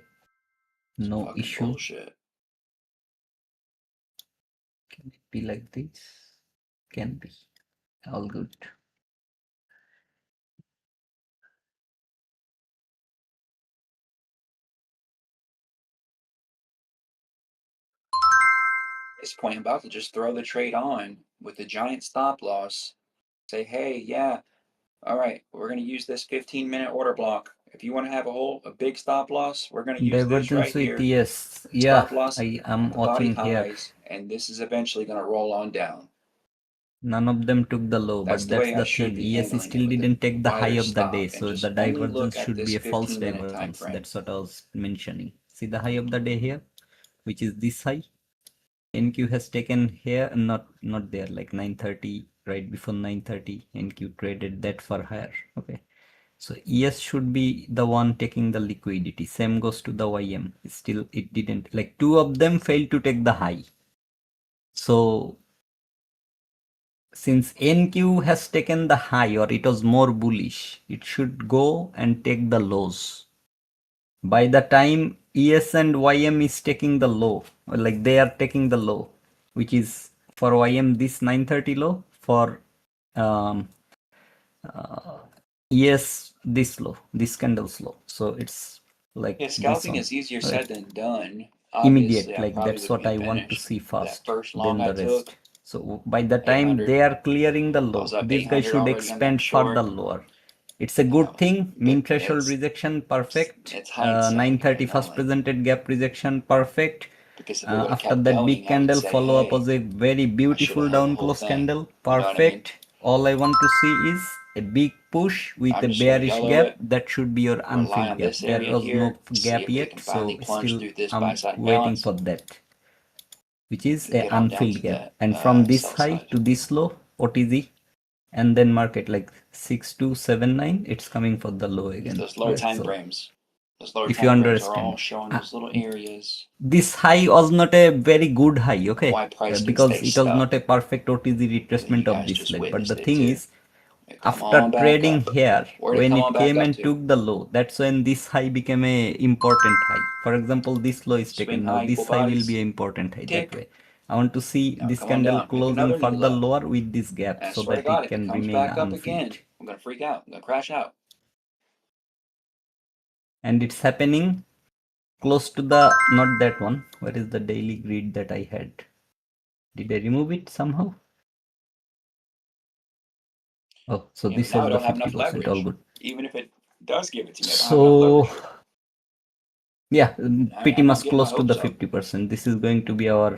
No Fucking issue. bullshit. Can it be like this? Can be. All good. At this point, I'm about to just throw the trade on with a giant stop loss. Say, hey, yeah, all right, we're going to use this 15-minute order block. If you want to have a big stop loss, we're going to use this Divergence right with here. yes. Yeah, Stop loss I am at the body watching here. highs, and this is eventually going to roll on down. None of them took the low, That's but the that's way I the should thing. be ES handling it, still with didn't take the high wider of the stop day, and so just the only divergence look at should this be a false 15-minute time divergence. frame. That's what I was mentioning. See the high of the day here, which is this high. NQ has taken here, not there, like 930, right before 930. NQ traded that for higher. Okay, so ES should be the one taking the liquidity. Same goes to the YM. Still, it didn't. Like two of them failed to take the high. So since NQ has taken the high, or it was more bullish, it should go and take the lows. By the time ES and YM is taking the low, like they are taking the low, which is for YM this 930 low, for ES this low, this candle's low. So it's like Yeah, this scalping one. is easier Okay. said than done. Immediate, Obviously, I like probably that's would what be I want to finished. see That first, first then long I the took, rest. So by the time 800. they are clearing the I low, was up this guy 800 should already on that expand further short. lower. It's a good thing. Mean threshold it's rejection perfect. hindsight. 930 again, first like, presented gap rejection perfect. Because if it would have After kept that going, big I would candle, say, follow up hey, was a very beautiful held the down whole close thing. candle. You know what I mean? Perfect. All I want to see is a big push with I'm a just gonna bearish yellow gap. it, That should be your rely unfilled on gap. this There area was no here, see gap if they yet, can so finally plunge still through this I'm buy side waiting imbalance for that, which is and a get on down unfilled to gap. that And from this sell high side. to this low, OTZ, and then market like 6279, it's coming for the low Because again. those lower Right? time So frames, those lower if you time frames are all understand, showing those little areas this high was not a very good high, of okay, why price can because stay it was not stuck. a perfect OTZ And you retracement of guys this just leg. But the witnessed it thing too. is, It come after on back trading up. here, Where'd it when come it on back came up and to? took the low, that's when this high became a important high. For example, this low is Swing taken. Now high, equal this high will bodies. be an important high that Tick. way. I want to see Now this come on candle down. Make closing another new further low. lower with this gap And I so swear to that God, it if it can comes remain back up again, unfilled. I'm gonna freak out. I'm gonna crash out. And it's happening close to the, not that one. Where is the daily grid that I had? Did I remove it somehow? Oh, so Yeah, but this now I was the don't have enough 50%, all leverage. good. Even if it does give it to me, I don't have enough So, leverage. yeah, pretty I'm not much getting my close to the hopes up. 50%. This is going to be our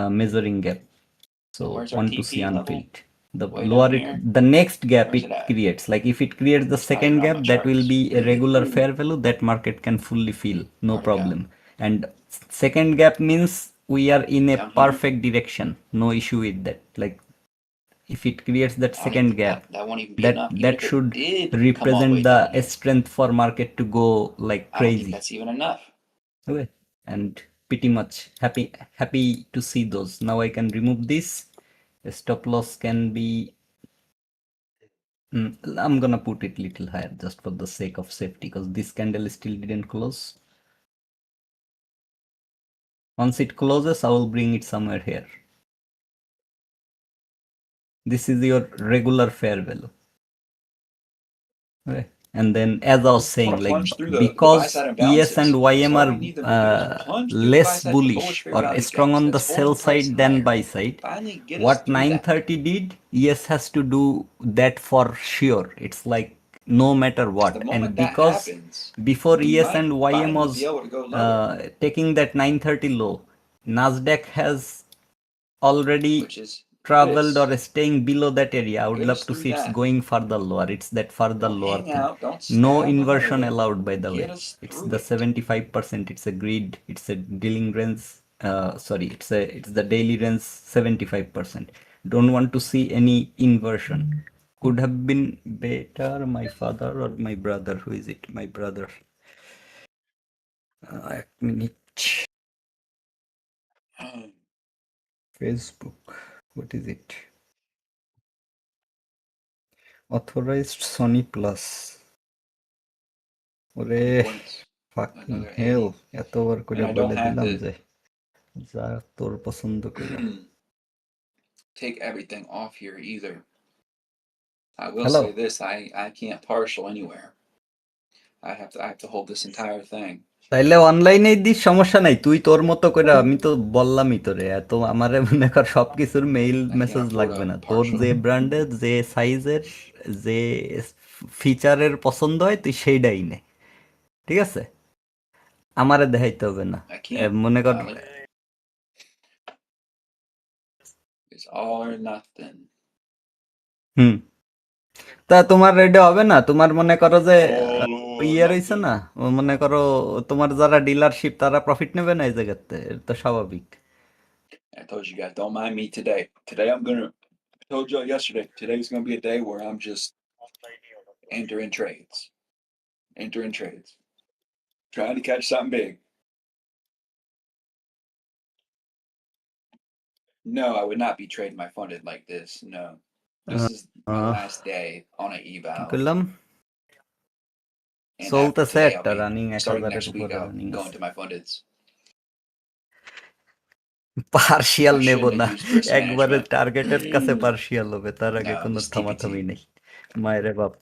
measuring gap. So, Where's our want to see TP level? unfilled. The Way lower down it, here. the next gap Where's it it at? creates, like if it creates the It's not second even on gap, my that will charts. be a regular fair value that market can fully fill, no Where'd it go? problem. And second gap means we are in a Down here? perfect direction, no issue with that. Like if it creates that I don't second even, gap, that won't even be enough. Even that if it should did come all the represent way down the here, strength for market to go like I don't think crazy. that's even enough. Okay, and pretty much happy to see those. Now I can remove this. The stop loss can be, I'm gonna put it little higher just for the sake of safety, because this candle still didn't close. Once it closes, I will bring it somewhere here. This is your regular fair value. Okay. And then, as I was saying, Want to like plunge through the buy because side ES and imbalances. YM That's all we need them to do is are plunge through the buy less side bullish fair or value strong gaps. on the That's sell holding price side than higher. buy side, Finally get us what through that. 930 did, ES has to do that for sure. It's like no matter what. The moment And that because happens, before we ES might and YM finally was be able to go lower, taking that 930 low, Nasdaq has already which is traveled this. or staying below that area. I would Get love us to through see it's that. going further lower. It's that further Don't lower hang thing. out. Don't No stab inversion ahead. allowed, by the Get way. us It's through the it. 75%. It's a grid. It's a dealing range. Sorry, it's the daily range 75%. Don't want to see any inversion. Could have been better. My father or my brother? Who is it? My brother. A minute. Facebook. What is it? Authorized Sony Plus. ওরে Points. Fucking Another হেল 80. এতবার করে And I বলে don't have দিলাম to যে যা তোর পছন্দ কইরা take everything off here either. I will hello say this: I can't partial anywhere. I have to hold this entire thing. তাইলে অনলাইনে দিস, সমস্যা নাই, তুই তোর মতো করে, আমি তো বললামই তোরে, এত আমারে মনে কর সবকিছুর mail I can't message afford লাগবে a না, তোর partial. যে ব্র্যান্ডের যে সাইজের যে ফিচারের পছন্দ হয় তুই সেইটাই নে, ঠিক আছে, আমারে দেখাইতে হবে না। I can't. মনে কর Valley. It's all or nothing. তা তোমার রেডি হবে না, তোমার মনে করো যে All or ইয়ে রয়েছে nothing. না, মনে করো তোমার যারা ডিলারশিপ তারা প্রফিট নেবে না এই জায়গাতে, এটা তো স্বাভাবিক। I told you guys, don't mind me today. Today I told you yesterday, today's gonna be a day where I'm just entering trades. Trying to catch something big. No, I would not be trading my funded like this. No. This is my last day on an কি eval. করলাম, And after চলতেছে today, I'll একটা be running starting 1000-এর next week উপরে out running going আছে। to my fundeds. Partial I নেব shouldn't না, have used risk একবারে management. টার্গেটের কাছে পার্শিয়াল হবে, তার আগে No, কোনো this TPT. থামাথামি নেই। মায়েরে বাপ,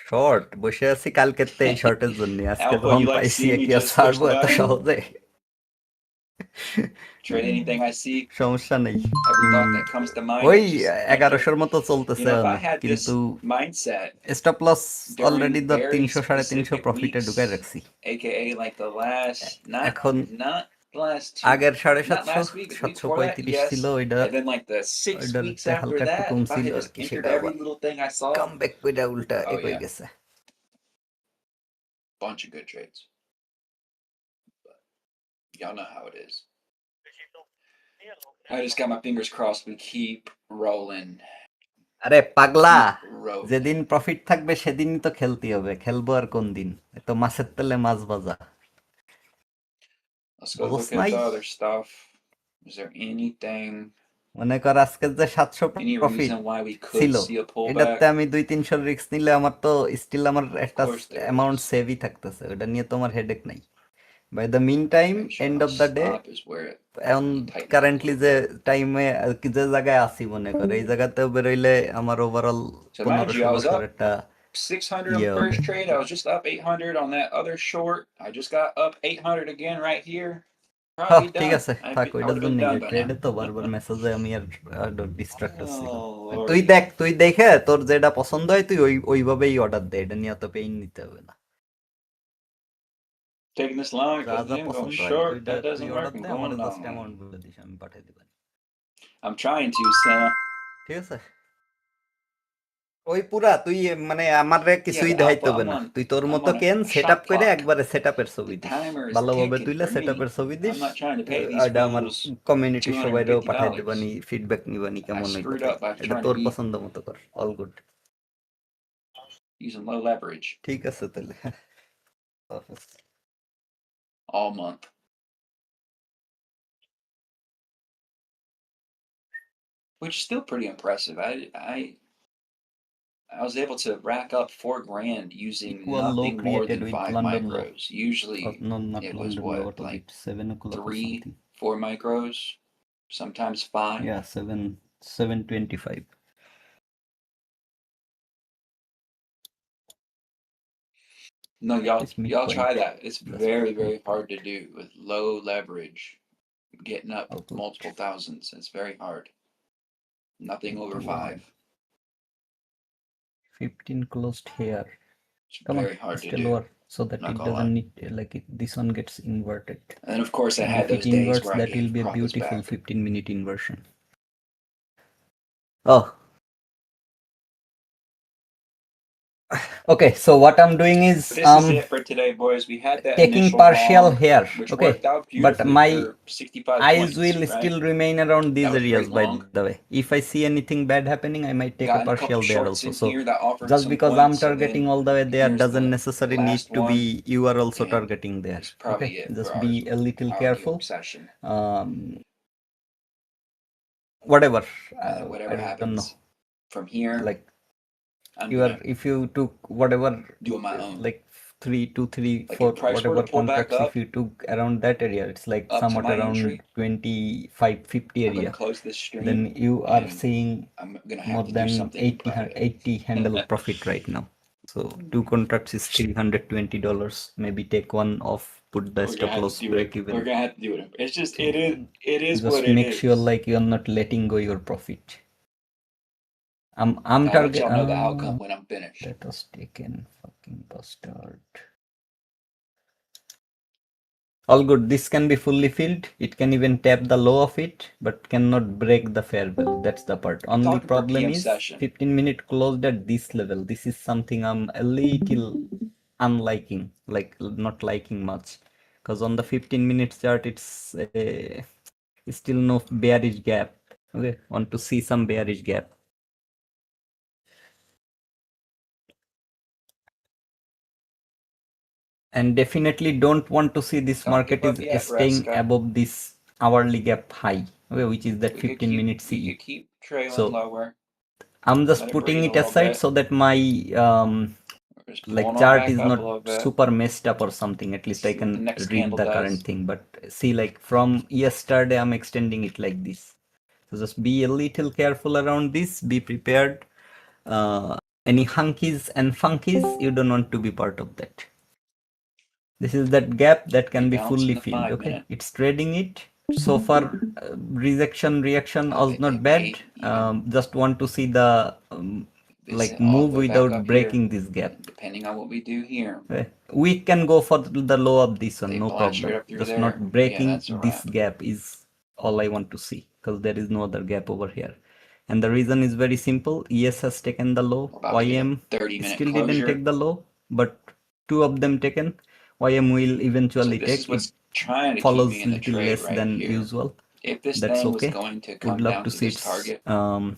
শর্ট বসে আছি কালকের এই শর্টের জন্য, আজকে Alpha, যখন you like পাইছি seeing me কি আর just push ছাড়বো the এত value? সহজে। Trade anything I see. সমস্যা নেই Every thought that comes to mind. ওই I just enter. 1100-র মতো You চলতেছে know, if I অনেক, had this কিন্তু mindset stop loss during already ধর very 300-350 specific প্রফিটে ঢুকাই weeks, রাখছি। aka like the last, এখন not the last আগের not 750 last week, the week before that, 735 yes. ছিল, ওইটা And then like the 6 weeks ওইটাতে after হালকা একটু that, কম if I ছিল had আর just কি, entered সেটা every আবার little thing I saw, come back কইরা উল্টা oh হয়ে yeah, গেছে। bunch of good trades. But y'all know how it is. I just got my fingers crossed. We keep rolling. আরে পাগলা, Keep rolling. যেদিন profit থাকবে সেদিনই তো খেলতে হবে, খেলবো আর কোন দিন? এ তো মাছের তেলে মাছ ভাজা। Let's go বুঝছ look at নাই? the other stuff. Is there anything, মনে কর আজকে যে 700 any profit reason why we ছিল, could see a এটাতে pullback? আমি 2-300 রিস্ক নিলে আমার তো স্টিল আমার একটা course there অ্যামাউন্ট is. সেভই থাকতেছে, ওটা নিয়ে তো আমার হেডেক নাই। By the mean time, Make sure end my of the day, stop is where it এখন tighten up a currently little যে bit. টাইমে যে জায়গায় আছি, মনে করে এই জায়গাতেও বেরোইলে আমার overall So mind you, I was 1500-1600 up একটা 600 on ইয়ে the হবে। first trade. I was just up 800 on that other short. I just got up 800 again right here. হ্যাঁ Probably ঠিক done. আছে, I থাক, would ওইটার have been জন্যই done by ট্রেডে তো now. বারবার মেসেজে আমি আর ডিস্ট্রাক্ট হচ্ছিলাম। Oh তুই Lordy. দেখ, তুই দেখে তোর যেটা পছন্দ হয় তুই ওইভাবেই অর্ডার দে, এটা নিয়ে অত পেইন নিতে হবে না। Taking this long যা because যা him going পছন্দ হয় short, ওইটা that তুই doesn't অর্ডার work. I'm দে, আমার going জাস্ট long. অ্যামাউন্ট বলে দিস, আমি পাঠিয়ে দিবেন। I'm trying to, Santa. ঠিক আছে, ওই পুরা তুই মানে আমারে Yeah, কিছুই but দেখাইতে Alpha, হবে I'm না, on তুই তোর I'm মতো on a কেন সেট আপ shot করে clock. একবারে সেট আপের ছবি The দিস, timer is ভালোভাবে ticking তুইলে for সেট আপের me. ছবি this. I'm not trying to pay these এটা আমার fools কমিউনিটির সবাইরেও পাঠাই $250. দিবানি, ফিডব্যাক নিবানি I কেমন হইতে screwed পারে, up by এটা trying to তোর be পছন্দ মতো কর, all good. using low leverage ঠিক আছে তাহলে, all month. Which is still pretty impressive. I was able to rack up $4,000 using equal low nothing more created than with 5 London low. micros. Usually No, not it was London low, what, what was like it, 7 o'clock or 3, something? 4 micros, sometimes 5. Yeah, 725. No, y'all It's midpoint. try that. It's That's very, right, very midpoint. hard to do with low leverage. Getting up Output. multiple thousands. It's very hard. Nothing over 51. 5. 15 closed here. It's Come very on, hard to stay do. lower so that Not it gonna doesn't lie. need, like this one gets inverted. And of course, I And had if it those days inverts, where I that will gave be a profits beautiful back. 15-minute inversion. Oh. Okay, so what I'm doing is But this is it for today, boys. We had that taking initial partial long, here, which okay, worked out but beautifully my for 65 eyes points, will right? still remain around these That was areas, great by long. the way. If I see anything bad happening, I might take a Gotten a partial couple there shorts also. in So here that offered just some because I'm points, so targeting then all the way there here's doesn't the necessarily need last to one, be you are also and targeting there. that's probably Okay, it just for be a little our careful. new session. Whatever, And whatever I don't happens know. from here, Like I'm you are, gonna if you took whatever, do on my own. like 3, 2, 3, Like 4, if price were whatever to pull back contracts, up, if you took around that area, it's like up to somewhat my around entry, 25, 50 I'm gonna area, close this then stream you are and seeing I'm gonna more have to do than something 80, about it. 80 handle profit right now. So 2 contracts is $320. Maybe take one off, put the We're stop gonna have loss to do break it. even. We're gonna have to do it. It's just So it is just what it make sure is. like you are not letting go your profit. I'm I'll let target. y'all know the outcome when I'm finished. That was taken, fucking bastard. All good. This can be fully filled. It can even tap the low of it, but cannot break the fair value. That's the part. Only Talking for problem PM is session. 15-minute closed at this level. This is something I'm a little unliking, like not liking much, because on the 15-minute chart it's still no bearish gap. Okay, want to see some bearish gap. And definitely don't want to see this Don't market give up is yet, staying Reska. above this hourly gap high, okay, which is that We could 15-minute we CE. could keep trailing So lower. I'm just Let it putting breathe it a little aside bit. so that my We're just like pulling on chart back is up a not little bit. super messed up or something. At least I See what the can next read candle the does. current thing. But see, like from yesterday, I'm extending it like this. So just be a little careful around this. Be prepared. Any hunkies and funkies, you don't want to be part of that. This is that gap that can be Rebalancing fully the filled. 5 Okay, minute. it's trading it. So far, reaction was Okay, not they bad. made even Just want to see the this like all move the way back without up here. breaking this gap. Depending on what we do here, We can go for the low of this one, they no blast straight problem. up through Just there. not Yeah, breaking that's a this wrap. gap is all I want to see, because there is no other gap over here. And the reason is very simple. ES has taken the low. We're about to get a YM 30-minute still didn't closure. take the low, but two of them taken. YM will So eventually this is take. It what's trying to keep follows me in the little trade less right than here. usual. If this That's thing was okay. going to Would come love down to to see this it's target at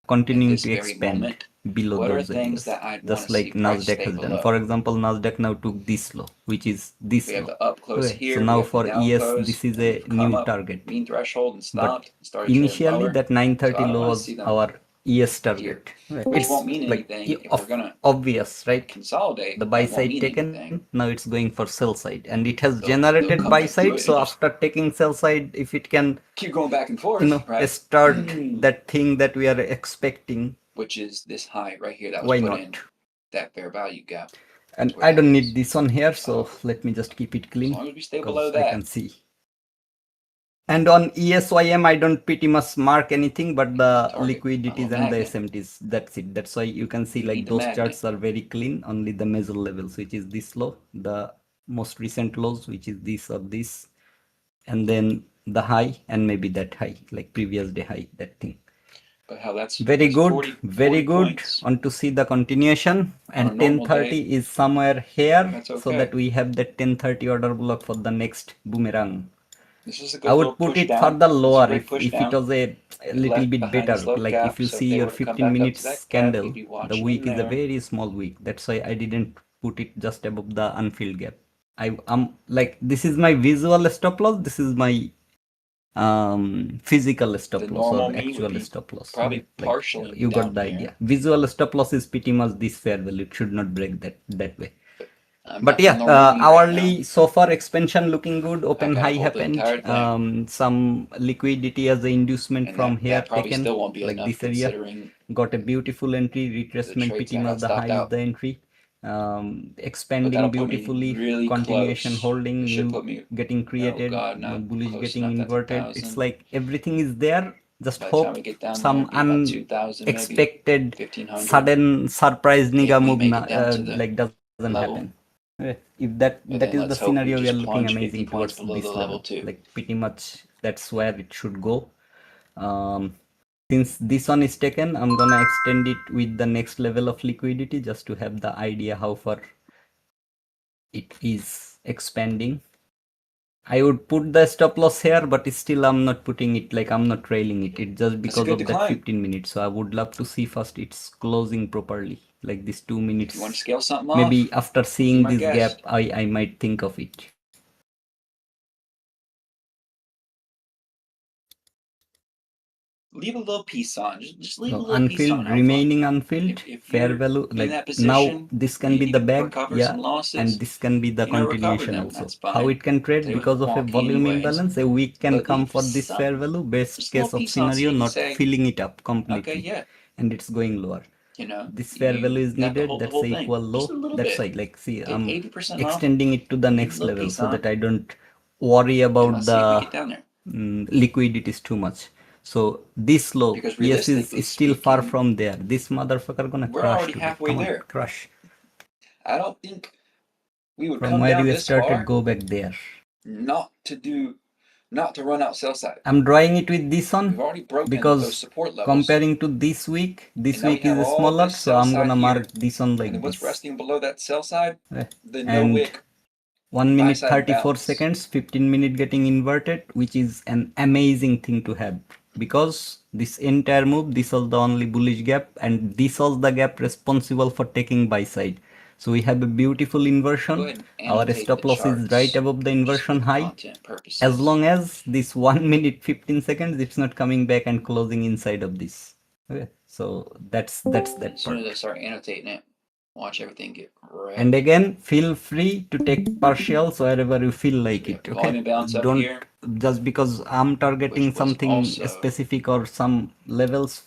continuing this to very expand moment, below what are those things areas, that I'd want just to see like price Nasdaq stay has done. below? For example, Nasdaq now took this low, which is this We have low. the up close Okay, here. so We now have the for down ES, close. this is And a we've come new up target. mean threshold and But stopped. And started trading initially, lower. that So 930 I don't low want to was see them our ES here, target. which It's won't mean like anything if we're gonna obvious, right? consolidate. The buy That won't side mean taken, anything. now it's going for sell side, and it has They'll generated come buy back to side. it So and just after taking sell side, if it can, keep going back and forth, right? start that thing that we are expecting, Which is this high right here that was why put not? in that fair value gap. And That's where I that don't is. need this one here, so let me just keep it As clean, long as we stay below because I that, can see. And on ESYM, I don't pretty much mark anything but the target, liquidities my and the magnet. SMTs. That's it. That's why you can see You like need the those magnet. charts are very clean. Only the major levels, which is this low, the most recent lows, which is this or this, and then the high, and maybe that high, like previous day high, that thing. But how that's Very good, 40, very 40 good. points. On to see the continuation, On a and normal 1030 is somewhere here, That's so okay. that we have that 1030 order block for the next boomerang. This is a good I little would put push it down. further This is a lower great push if it down. was a It little left bit behind better. this low Like gap, if you so if see they your were to come 15 back up to minutes that gap, candle, you'd be the watching week them is a there. very small week. That's why I didn't put it just above the unfilled gap. I'm like, this is my visual stop loss. This is my physical stop The loss normal or me would actual be stop loss. probably Like, partially you got down the here. idea. Visual stop loss is pretty much this fair value. It should not break that way. I'm But not yeah, the normal me right hourly now. so far expansion looking good. Open gotta high hold the happened. entire thing. Some liquidity as the inducement And from that, here that probably taken, still won't be like enough this area. considering Got a beautiful entry, the retracement trades pretty that much got the stopped high is out. the entry. But Expanding that'll put me beautifully, really continuation close. holding, It should new put me, getting oh created, God, not bullish close getting enough. That's inverted. It's 1,000. like everything is there. Just By the time hope we get down there, some it'd be about 2,000, maybe unexpected, 1,500. sudden surprise If nigga we move make it down to the like doesn't level. happen. If that But that then is the let's hope we scenario, we are just looking plunge 50 amazing points towards below this the level level. too. Like pretty much that's where it should go. Since this one is taken, I'm gonna extend it with the next level of liquidity just to have the idea how far it is expanding. I would put the stop loss here, but still I'm not putting it, like I'm not trailing it. It's just because of that 15 minutes. So I would love to see first it's closing properly, like this 2 minutes. If you want to scale something Maybe off, after seeing this guest. gap, I might think of it. Leave a little piece on. Just leave a So little piece on. unfilled, remaining unfilled, if fair you're value. in Like that now, position, this can you be need the to bag, recover yeah, some losses, and this can be the recover continuation them. also. That's How fine. it can trade They were because of a wonky volume anyways. imbalance, a week can But come leave for this fair some, value. Best just a little case of piece on so scenario, you can not say, filling it up completely, okay, yeah, and it's going lower. you know, This fair value is got to needed. hold the That's whole the thing. equal low. Just a little That's bit. why, like, see, Take I'm 80% off. extending it to the Leave a next little level piece so on. that I don't worry And about let's see if we the get down there. liquidities too much. So this low, Because yes, realistically is still far speaking, from there. This motherfucker gonna we're crush already today. halfway Come on, there. crush. I don't think we would From come where down you this started, far go back there. not to run out sell side. I'm drawing it with this We've one already broken those because support levels. comparing to this week And now we is have all smaller, this so sell I'm side gonna here. mark this one And like then what's this. resting below that sell side? The no And wick 1 minute buy-side 34 balance. seconds, 15 minute getting inverted, which is an amazing thing to have, because this entire move, this was the only bullish gap, and this was the gap responsible for taking buy side. So we have a beautiful Go inversion. ahead and Our annotate stop the loss is right charts above the just inversion for high. content purposes. As long as this 1 minute 15 seconds, it's not coming back and closing inside of this. Okay, so that's that As soon as I part. start annotating it, watch everything get red. And again, feel free to take partials wherever you feel like We it. have volume Okay, balance up don't here, just because I'm targeting which was something also specific or some levels,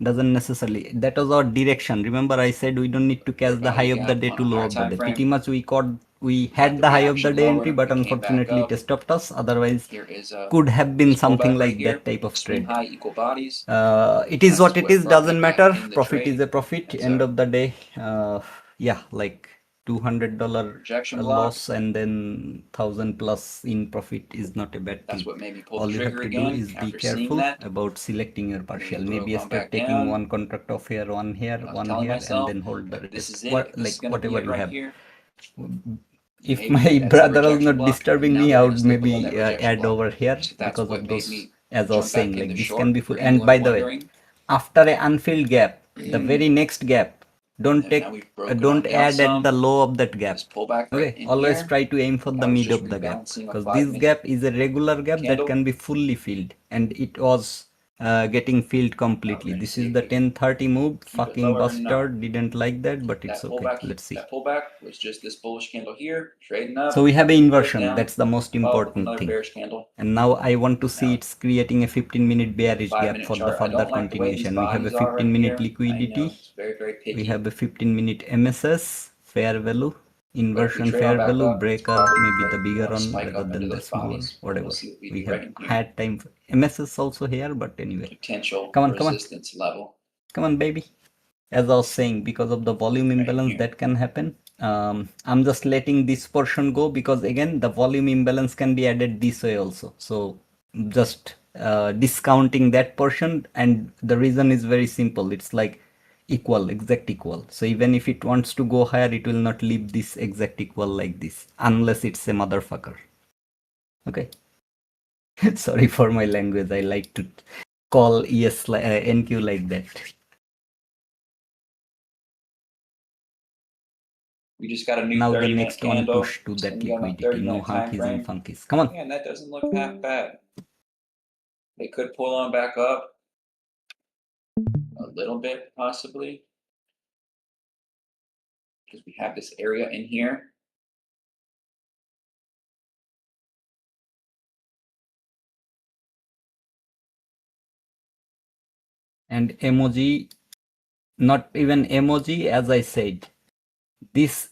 doesn't necessarily, that was our direction. Remember I said we don't need to catch the high of the day to low of the day. Pretty much we had the high of the day entry, but unfortunately it stopped us. Otherwise Here is a could have been this pullback something right like here, that type of swing trade. high, equal bodies. It is That's what it what is, brought me doesn't back matter. in the Profit is trade. a profit. That's End a of the day, yeah, like $200 rejection block. loss and then 1,000 plus in profit is not a bad That's thing. what made me pull All the you have trigger to do again is be after seeing careful that. about selecting your partial. Maybe Maybe going start back taking down. one contract off here, one here, I was one telling here, and myself, then hold the but this rest. is it. What, If this is like gonna be whatever it you right have. here. If Maybe my that's a brother was rejection not block, disturbing and now me, we're I gonna would stay below maybe that rejection add block. over here So that's because what of made those, me as I was jump saying, back like into this short. can be For full. And anyone by the way, wondering, after an unfilled gap, the very next gap, don't and take, now we've broken on don't down add at some. the low of that gap. This pullback right Okay, in always here. try to aim for Like the I was mid just of the gap rebalancing a because 5 this minute gap is a regular gap that candle. can be fully filled, and it was getting filled completely. gonna This see is if the we can 1030 move. keep it Fucking lower or not. bastard, didn't like that, but it's That okay. pullback, Let's see. that pullback was just this bullish candle here, trading up. So we have an dip inversion. down, That's the most followed with important another thing. bearish candle. And now I want to see Now, it's creating a 15-minute bearish gap 5 minute for the chart. I further don't like the way these continuation. We have a bodies are right 15-minute here. I know liquidity. it's very, very picky. We have a 15-minute MSS, fair value, But if we inversion trade fair on back value, up, it's breaker, probably maybe because the we bigger want to one spike rather up into than the those smaller, bodies. whatever. We'll see what we We do have right in here. had time for MSS also here, but anyway. Potential Come on, resistance level. Come on, baby. As I was saying, because of the volume Right imbalance here. that can happen. I'm just letting this portion go because again, the volume imbalance can be added this way also. So just discounting that portion, and the reason is very simple. It's like equal, exact equal. So even if it wants to go higher, it will not leave this exact equal like this unless it's a motherfucker. Okay. Sorry for my language. I like to call NQ like that. We just got a new Now the 30-minute next one candle. push to that And we got a liquidity. No 30-minute time hunkies frame. and funkies. Come on. Yeah, and that doesn't look half bad. They could pull on back up a little bit, possibly, because we have this area in here. And emoji, not even emoji, as I said. This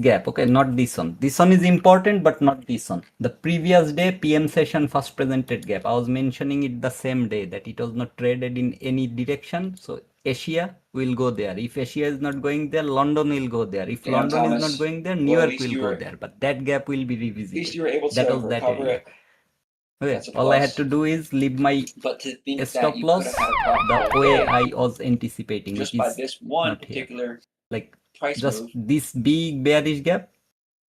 gap, okay, not this one. This one is important, but not this one. The previous day PM session first presented gap. I was mentioning it the same day that it was not traded in any direction. So Asia will go there. If Asia is not going there, London will go there. If Damn, London Thomas. is not going there, Well, New at York least will you go were- there. But that gap will be At least revisited. you were able That to was that recover area. it. Okay, That's a all I had plus. to do is leave my But to think that stop you could loss have had a profit the way I was anticipating. just It by is this one not here. particular Like price just move. this big bearish gap.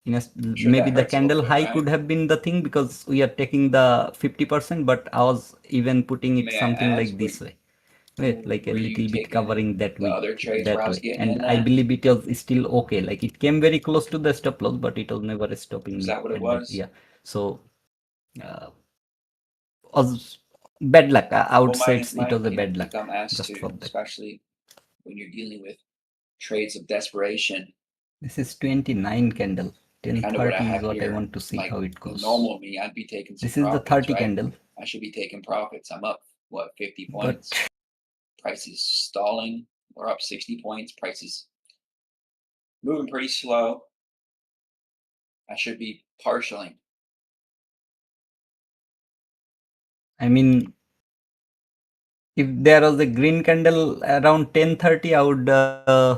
Sure, Maybe that the hurts a little candle bit, high right? could have been the thing because we are taking the 50%, but I was even putting it May I something ask like this way. Like a were you little bit taking covering that the way, other trades where I was getting in and I that? believe it was still okay. Like it came very close to the stop loss, but it was never stopping Is me that what it at was? yeah. So was bad luck. I would say it was a bad luck I'm asked just to, for that. especially when you're dealing with trades of desperation. This is 29 candle. Kind of what I 1030 have is what I here. want to see Like how it the goes. normal me, I'd be taking some This is the profits, 30 right? candle. I should be taking profits. I'm up, what, 50 But points? Price is stalling. We're up 60 points. Price is moving pretty slow. I should be partialing. I mean, if there was a green candle around 1030, I would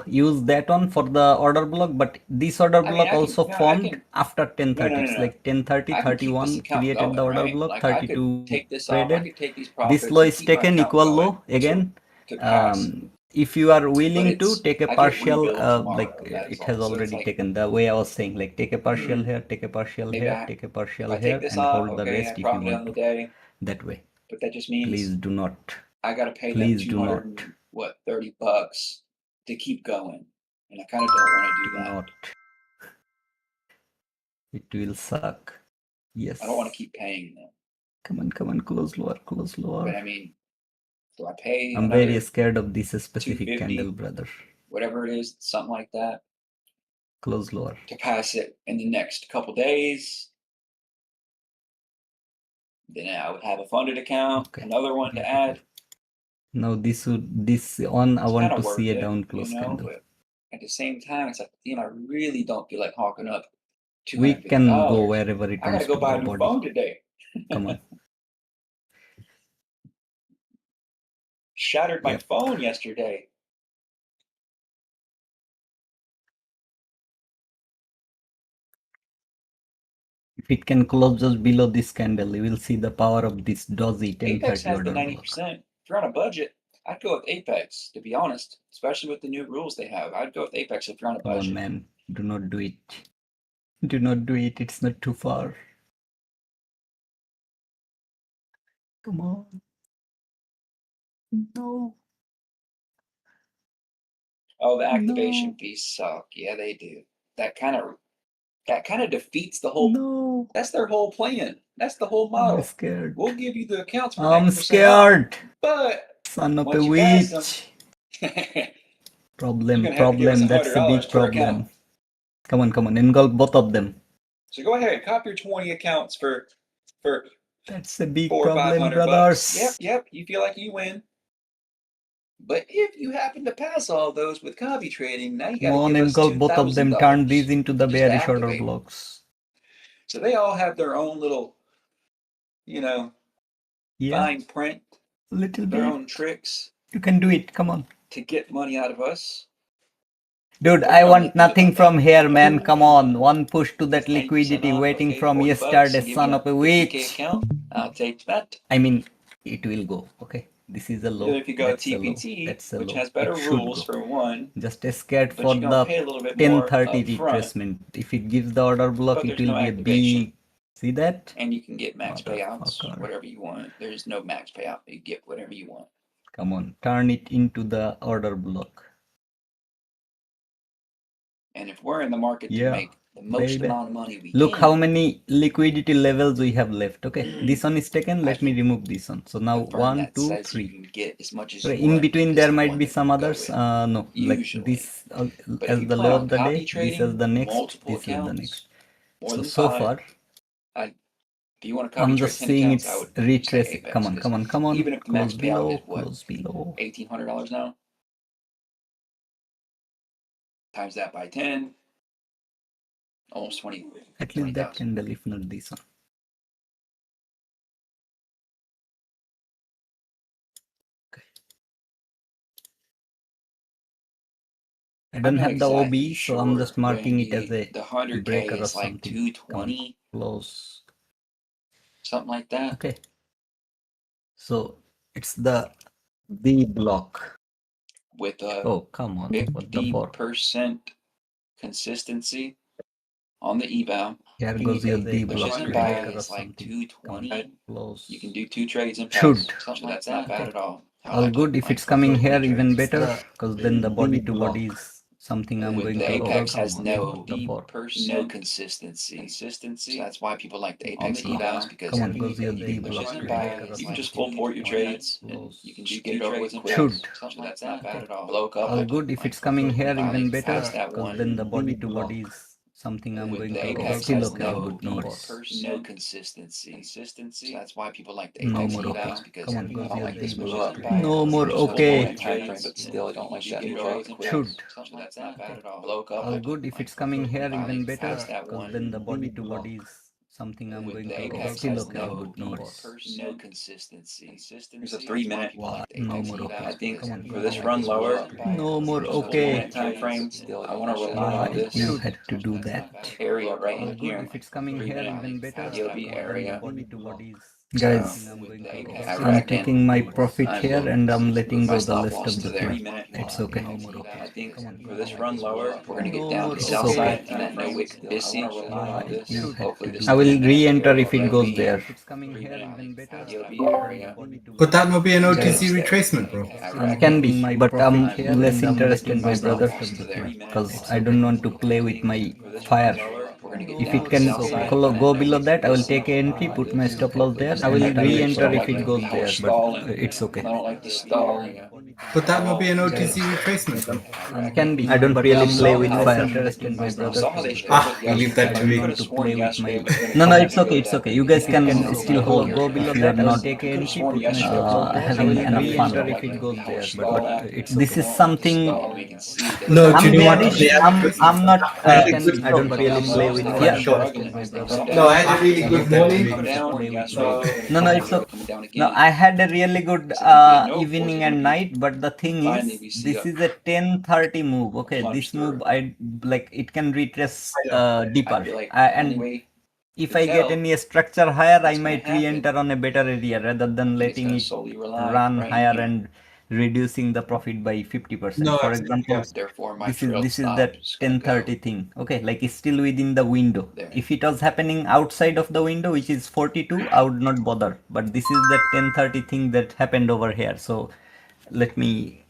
use that one for the order block. But this order block also formed after 1030. No. It's like 1030, I can keep this 31 account created going, the order right? block, Like I could 32 take this off. I traded. could take these profits. This low and is keep my taken account equal going low again. to pass. If you are willing to it's- take a I get partial, rebilled tomorrow, like that's it all. has So it's already like- taken the way I was saying, like take a partial here, take a partial Maybe here, I- take a partial If I here, take this and off, hold the okay, rest I if you profit on want the to. day. That way. But that just means Please do not. I gotta pay Please them do 200 not. and, what, $30 to keep going. And I kind of don't want to do Do that. not. It will suck. Yes. I don't want to keep paying them. Come on, close lower, close But lower. I mean, do I pay I'm another very scared of this specific 250? candle, brother. whatever it is, something like that, Close lower. to pass it in the next couple days? Then I would have a funded account, Okay. another one to Beautiful. add. Now this on I It's want kind to of worth see a it, down you close know. candle. But at the same time, it's like, I really don't feel like hawking up We $250. can go wherever it I gotta wants go to buy go, a new body. phone today. Come on. Shattered my Yep. phone yesterday. If it can close just below this candle, you will see the power of this dozy Apex 1030 has the order 90%. block. If you're on a budget, I'd go with Apex, to be honest. Especially with the new rules they have. I'd go with Apex if you're on a Come on, budget. man. Do not do it. Do not do it. It's not too far. Come on. No. Oh, the activation No. fees suck. Yeah, they do. That kind of defeats the whole. No. That's their whole plan. That's the whole I'm model. scared. We'll give you the accounts for I'm 90% off, scared. but Son of a once you pass them, witch. you're Problem. gonna have to give us That's a big $100 per problem. account. Come on. Engulf both of them. So go ahead, cop your 20 accounts for That's a big 400 or problem, 500 brothers. bucks. Yep. You feel like you win. But if you happen to pass all those with copy trading, now you Come got on, to give us engulf both of them. Turn $2,000 these into the just to bearish order activate. blocks. So they all have their own little, Yeah, fine print, little their bit. own tricks You can do it. Come on. to get money out of us. Dude, But I we don't want make news nothing about from that. here, man. Come on. One push to that 90% liquidity off, waiting okay, from $40 yesterday, and give son you of a 50K witch. account. I'll take that. I mean, it will go. Okay. This is a low. Then if you go That's a low. TPT, That's a which low. has better It should rules go. for one, Just scared but for you're gonna the pay a little bit more 1030 up front, retracement. If it gives the order block, but it there's will no be a activation. big. See that? And you can get max payouts, Motherfucker. whatever you want. There's no max payout. You get whatever you want. Come on. Turn it into the order block. And if we're in the market to Yeah, make the most baby. amount of money we Look can, how many liquidity levels we have left. Okay, this one is taken. I Let me think remove this one. So now the firm 1, that 2, says you 3. can get as much as Okay, you in want between is there the might one be that some you go others. with, No, like usually. this But as if you the plan low on of the copy day. This trading is the next. multiple This is the accounts, next. more So than so 5, far, if you want to copy I'm trade just 10 seeing accounts, I it's would say retracing. Apex. Come on, 'cause come on, come on. even if the Close max payout below, is what, close below. $1,800 now? Times that by 10, almost 20. At least that 20,000. candle, if not this one. Okay. I don't I'm not have the exactly OB, so I'm just sure, but marking it as the a 100K breaker or is like something. Come on, 220, close. something like that. Okay. So it's the B block. With a Oh, come on. What the fuck? 50% consistency on the eval, Here goes your D which block isn't breaker bad. or It's like something. Come on, 220. close. You can do 2 trades and pass. Should. So that's not bad Okay. at all. I All like good. it. If Like it's coming for here, 20 even trades. better, because then the body to body is something I'm With going the to Apex overcome. has no What the fuck? no consistency. So that's why people like the Apex evals, because Come on, goes your D which block isn't breaker bad. or You can something. just full port your trades and Close. you can just get it over with and quit. Should. So that's not bad at all. Blow a couple. All good. If it's coming here, even better, Past that because one. then the body to body is something I'm With going the to Apex still has okay. All good. No worries. no consistency. So that's why people like the No Apex more okay. evals, because Come on, I goes don't your like this D move block. up. No more okay. Time frame, but still, I don't like that move up. Should. So that's not bad at all. Blow a couple. All good. If it's coming here, even better, Past that because one. then the body to body is something I'm With going the to Apex still has okay. All good. No worries. no consistency. There's a 3-minute. No more okay. I think Come on, for this run lower, no more full okay. minute time frame, I want to rely on this You had to do that. area right All in good. here. If it's coming here, even better. DLB area. Body to body is Guys, something I'm going to I I'm reckon taking my profit I here will and I'm letting my go the stop rest loss of to the there. play. It's okay. I think for this run lower, we're gonna get down the It's south okay. side in that no wick busy. You had Hopefully to this do. I will re-enter if it goes DLB there. If it's coming here, even better. DLB area. Could that not be an Guys, OTC retracement, bro? It can be, but I'm less interested, my brother, to there. because I don't want to play with my fire. trying to get If down it the can south side of go that, below that, I will this take an entry, put my stop loss there. just I will kinda re-enter sort of if it like goes people there, but stalling. it's okay. I don't like the stalling. Could that not be an OTC retracement, bro? Can be. I don't really play with how fire. they Interested, my brother. saw how they struggled You leave that yesterday. to I me. could have sworn yesterday it was gonna No, come it's okay. It's okay. You guys can still hold Go if you are not sworn yesterday it was gonna having come. enough fun. If it goes there, but It's this is something. No, I'm do you want bearish. the I'm not. I had a good I don't really play with Yeah, fire. sure. No, I had a really good morning. No, it's okay. No, I had a really good evening and night, but the thing is, this is a 10:30 move. Okay, this move I like it can retrace deeper. And if I get any structure higher, I might re-enter on a better area rather than letting it run higher and reducing the profit by 50%. No, For example, Therefore, my this is that 10:30 thing. Okay, like it's still within the window. There. If it was happening outside of the window, which is 42, I would not bother. But this is that 10:30 thing that happened over here. So let me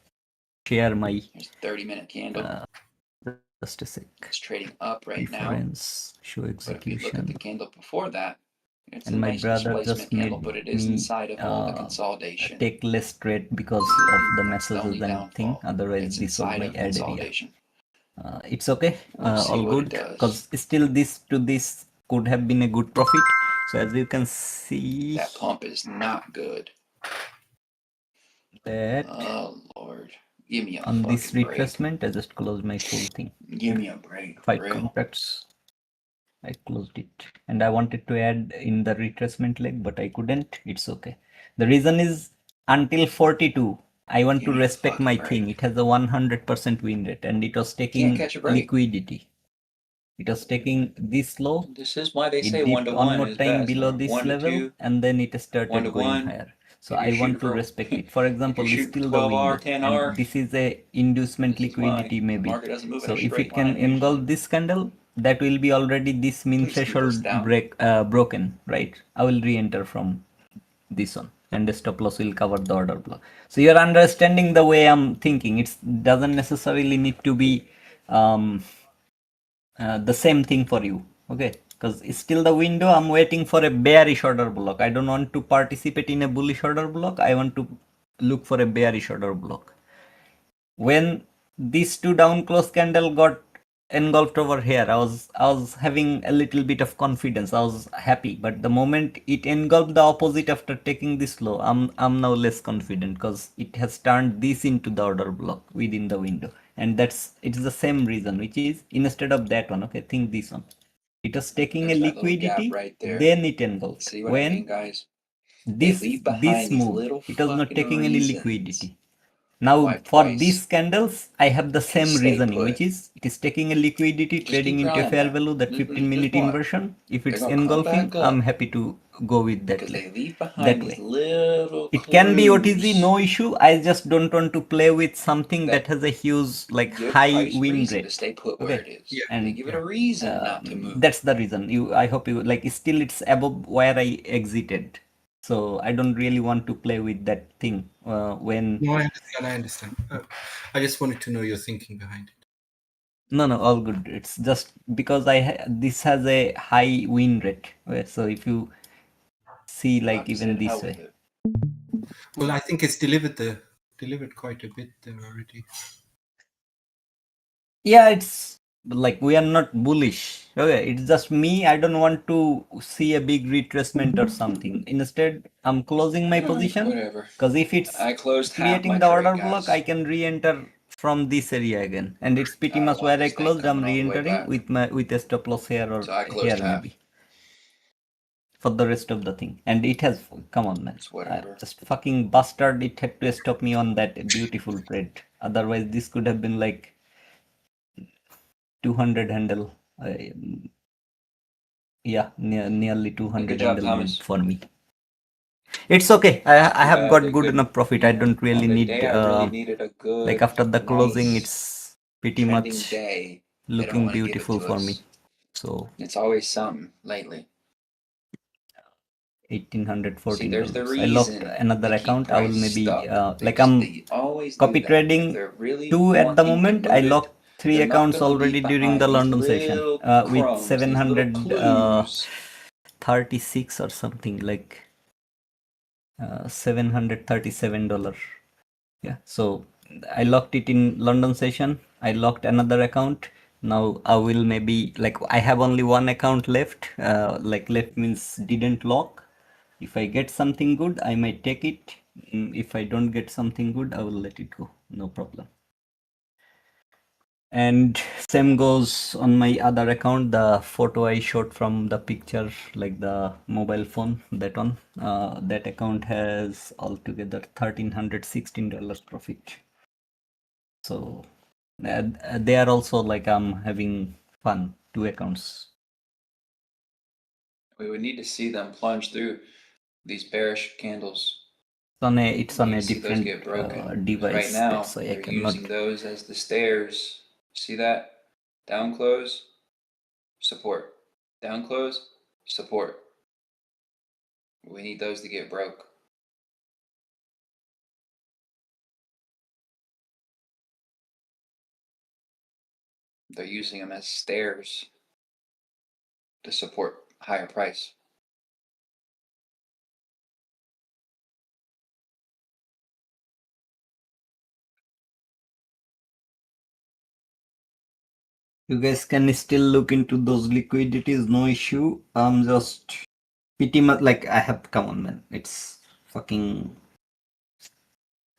share my 30-minute candle. just a sec. It's trading up right now. Reference, show But if you look at execution. the candle before that, it's And a my nice brother displacement just candle, made but it is me, inside of all the consolidation. Take less trade because of the That's the messages only and thing. downfall. Otherwise, It's this was inside my of ad area. consolidation. It's okay. We'll see All what it good. does. Because still this to this could have been a good profit. So as you can see, That pump is not good. that Oh Lord, give me a on this fucking break. retracement, I just closed my full thing. Give me a break. 5 Real. contracts. I closed it, and I wanted to add in the retracement leg, but I couldn't. It's okay. The reason is until 42, I want Give to me a respect fucking my break. thing. It has a 100% win rate, and it was taking catch a break. liquidity. It was taking this low. This is why they It say 1 dipped to one 1 more is time best. below Or this 1 to level, 2. and then it 1 started to going 1. higher. So If you're I want shooting to for- respect it. For example, you're this shooting still the 12R, window, 10R, and this is a inducement this is why liquidity the maybe. market doesn't move in So a if straight it can line usually. engulf this candle, that will be already this mean Please keep us threshold down. broken, right? I will re-enter from this one, and the stop loss will cover the order block. So you're understanding the way I'm thinking. It doesn't necessarily need to be the same thing for you, okay? Because it's still the window. I'm waiting for a bearish order block. I don't want to participate in a bullish order block. I want to look for a bearish order block. When these two down close candle got engulfed over here, I was having a little bit of confidence. I was happy, but the moment it engulfed the opposite after taking this low, I'm now less confident because it has turned this into the order block within the window, and it's the same reason, which is instead of that one, okay, think this one. It was taking There's a that little gap liquidity, right there. then it engulfed. See what I When mean, guys? this leave behind this these move, little it was not fucking taking any reasons liquidity. Now why for price these candles, I have the can same stay reasoning, put. which is it is taking a liquidity, Just trading keep your into eye a on fair that. value, that Just- 15-minute just watch. inversion. If They're it's gonna come engulfing, back up. I'm happy to go with that Because way. they leave behind That these way. little It can be OTZ, clues no issue. I just don't want to play with something that that has a huge, like, give high price win reason to rate. stay put where Okay. it is. Yeah. They And give it a reason not to move. that's the reason. I hope you like. Still, it's above where I exited. So I don't really want to play with that thing when. No, I understand. I just wanted to know your thinking behind it. No, all good. It's just because this has a high win rate. So if you see, like, Rocky even said, this "Hell way, with it." Well, I think it's delivered quite a bit there already. yeah, it's like we are not bullish. Okay, it's just me. I don't want to see a big retracement or something. Instead, I'm closing my position Whatever. because if it's I closed half my creating the trade, order guys. block, I can re-enter from this area again, and it's pretty I much don't want where I this thing closed. I'm coming all the way re-entering back. with a stop loss here or So I closed here half. maybe for the rest of the thing. And it has come on, man. It's whatever. Just fucking bastard! It had to stop me on that beautiful trade. Otherwise, this could have been like 200 handle. Yeah, nearly 200 Good job, handle Thomas. for me. It's okay. I have Yeah, got they good could- enough profit. I don't really On the need day I really needed a good, like after the closing, nice, it's pretty trending much day. They don't looking wanna give it beautiful to for us. me. So It's always something lately. 1814 See, there's the dollars. I locked reason another they keep account. I will price maybe stuck. like They I'm always do copy that. trading If they're really 2 at the wanting to moment. I move it, locked Three They're not accounts gonna already leave during the behind London these session little with crumbs, these little 736 clues. or something like $737. Yeah, so I locked it in London session. I locked another account. Now I will maybe like I have only one account left. Like left means didn't lock. If I get something good, I might take it. If I don't get something good, I will let it go. No problem. And same goes on my other account, the photo I showed from the picture, like the mobile phone, that one. That account has altogether $1,316 profit. So they are also like I'm having fun, two accounts. We would need to see them plunge through these bearish candles. It's on We a need to see those different get broken. 'Cause device. right now, That's why I they're cannot. using those as the stairs. See that? Down close, support. Down close, support. We need those to get broke. They're using them as stairs to support higher price. You guys can still look into those liquidities, no issue. I'm just pretty much like I have, come on man, it's fucking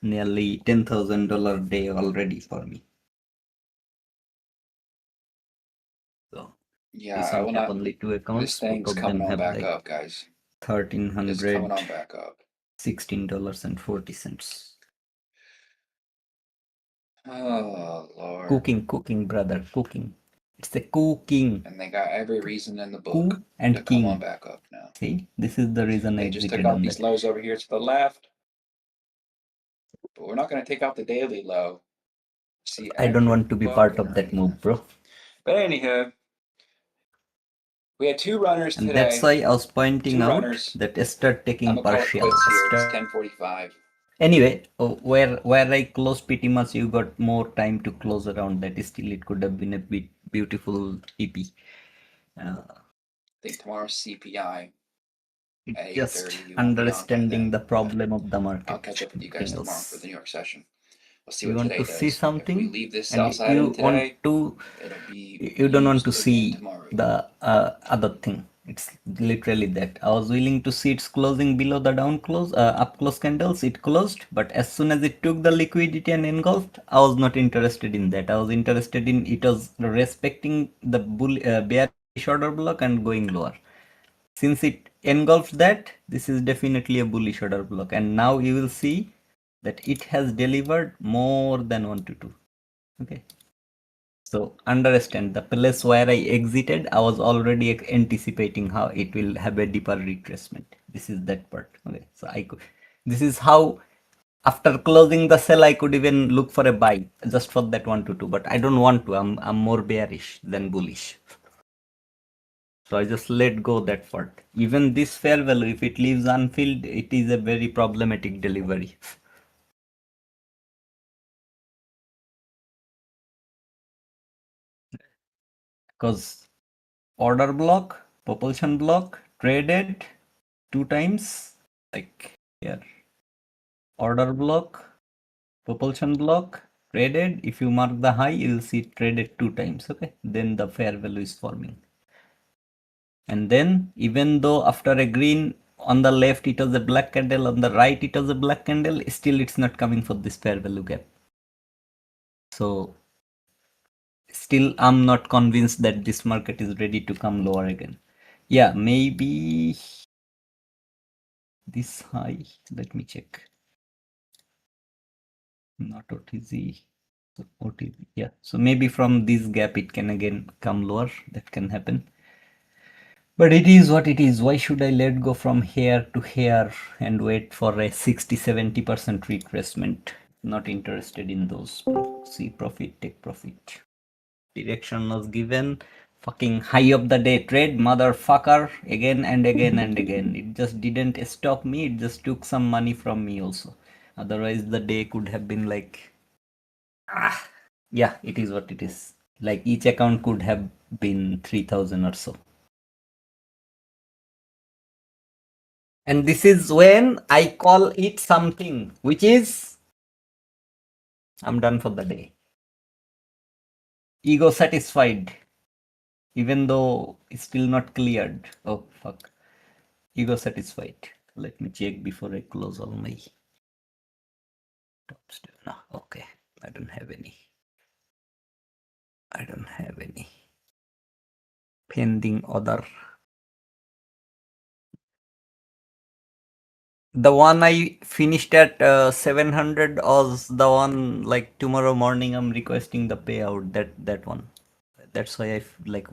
nearly $10,000 day already for me. So Yeah, this I I will have not. only two This accounts. Both thing's of coming them on have back like up, guys. It's coming on $1,316. back up. Oh Lord. Cooking, brother, cooking. It's the cooking. And they got every reason in the book Cook and to come on king. back up now. See, this is the reason I They just took exited out on these that. lows over here to the left. But we're not going to take out the daily low. See, I don't want to be part looking of that right move, here. bro. But anyhow, we had two runners And today. that's why I was pointing Two out runners. that start I'm taking gonna call it partial. quits here. It's 10:45. Anyway, where I closed pretty much, you got more time to close around that. Still, it could have been a bit beautiful EP. I think tomorrow's CPI at 8:30. Just You won't be on by understanding then. the problem of the market. I'll catch up with you guys Nothing tomorrow for else. the New York session. We'll see You what want today to see does. If we something, leave this and sell side you in today, want to, it'll be you don't want to used again see tomorrow. the other thing. It's literally that. I was willing to see its closing below the down close, up close candles. It closed, but as soon as it took the liquidity and engulfed, I was not interested in that. I was interested in it was respecting the bearish order block and going lower. Since it engulfed that, this is definitely a bullish order block, and now you will see that it has delivered more than 1 to 2. Okay. So understand the place where I exited, I was already anticipating how it will have a deeper retracement. This is that part. Okay, so this is how after closing the sell I could even look for a buy just for that 1 to 2. But I don't want to. I'm more bearish than bullish. So I just let go that part. Even this fair value, if it leaves unfilled, it is a very problematic delivery. Because order block, propulsion block, traded 2 times, like here. Order block, propulsion block, traded. If you mark the high, you will see traded 2 times. Okay, then the fair value is forming. And then even though after a green on the left it was a black candle, on the right it was a black candle, still it's not coming for this fair value gap. So still I'm not convinced that this market is ready to come lower again. Yeah, maybe this high, let me check. Not OTZ, so OTZ, yeah. So maybe from this gap it can again come lower, that can happen. But it is what it is. Why should I let go from here to here and wait for a 60-70% retracement? Not interested in those. See profit, take profit. Direction was given. Fucking high of the day trade, motherfucker. Again and again and again. It just didn't stop me. It just took some money from me also. Otherwise the day could have been like Yeah, it is what it is. Like each account could have been 3,000 or so. And this is when I call it something, which is I'm done for the day. Ego satisfied, even though it's still not cleared. Oh, fuck. Ego satisfied. Let me check before I close all my top stuff. No, okay. I don't have any. I don't have any. Pending other. The one I finished at 700 was the one like tomorrow morning I'm requesting the payout. That one. That's why I like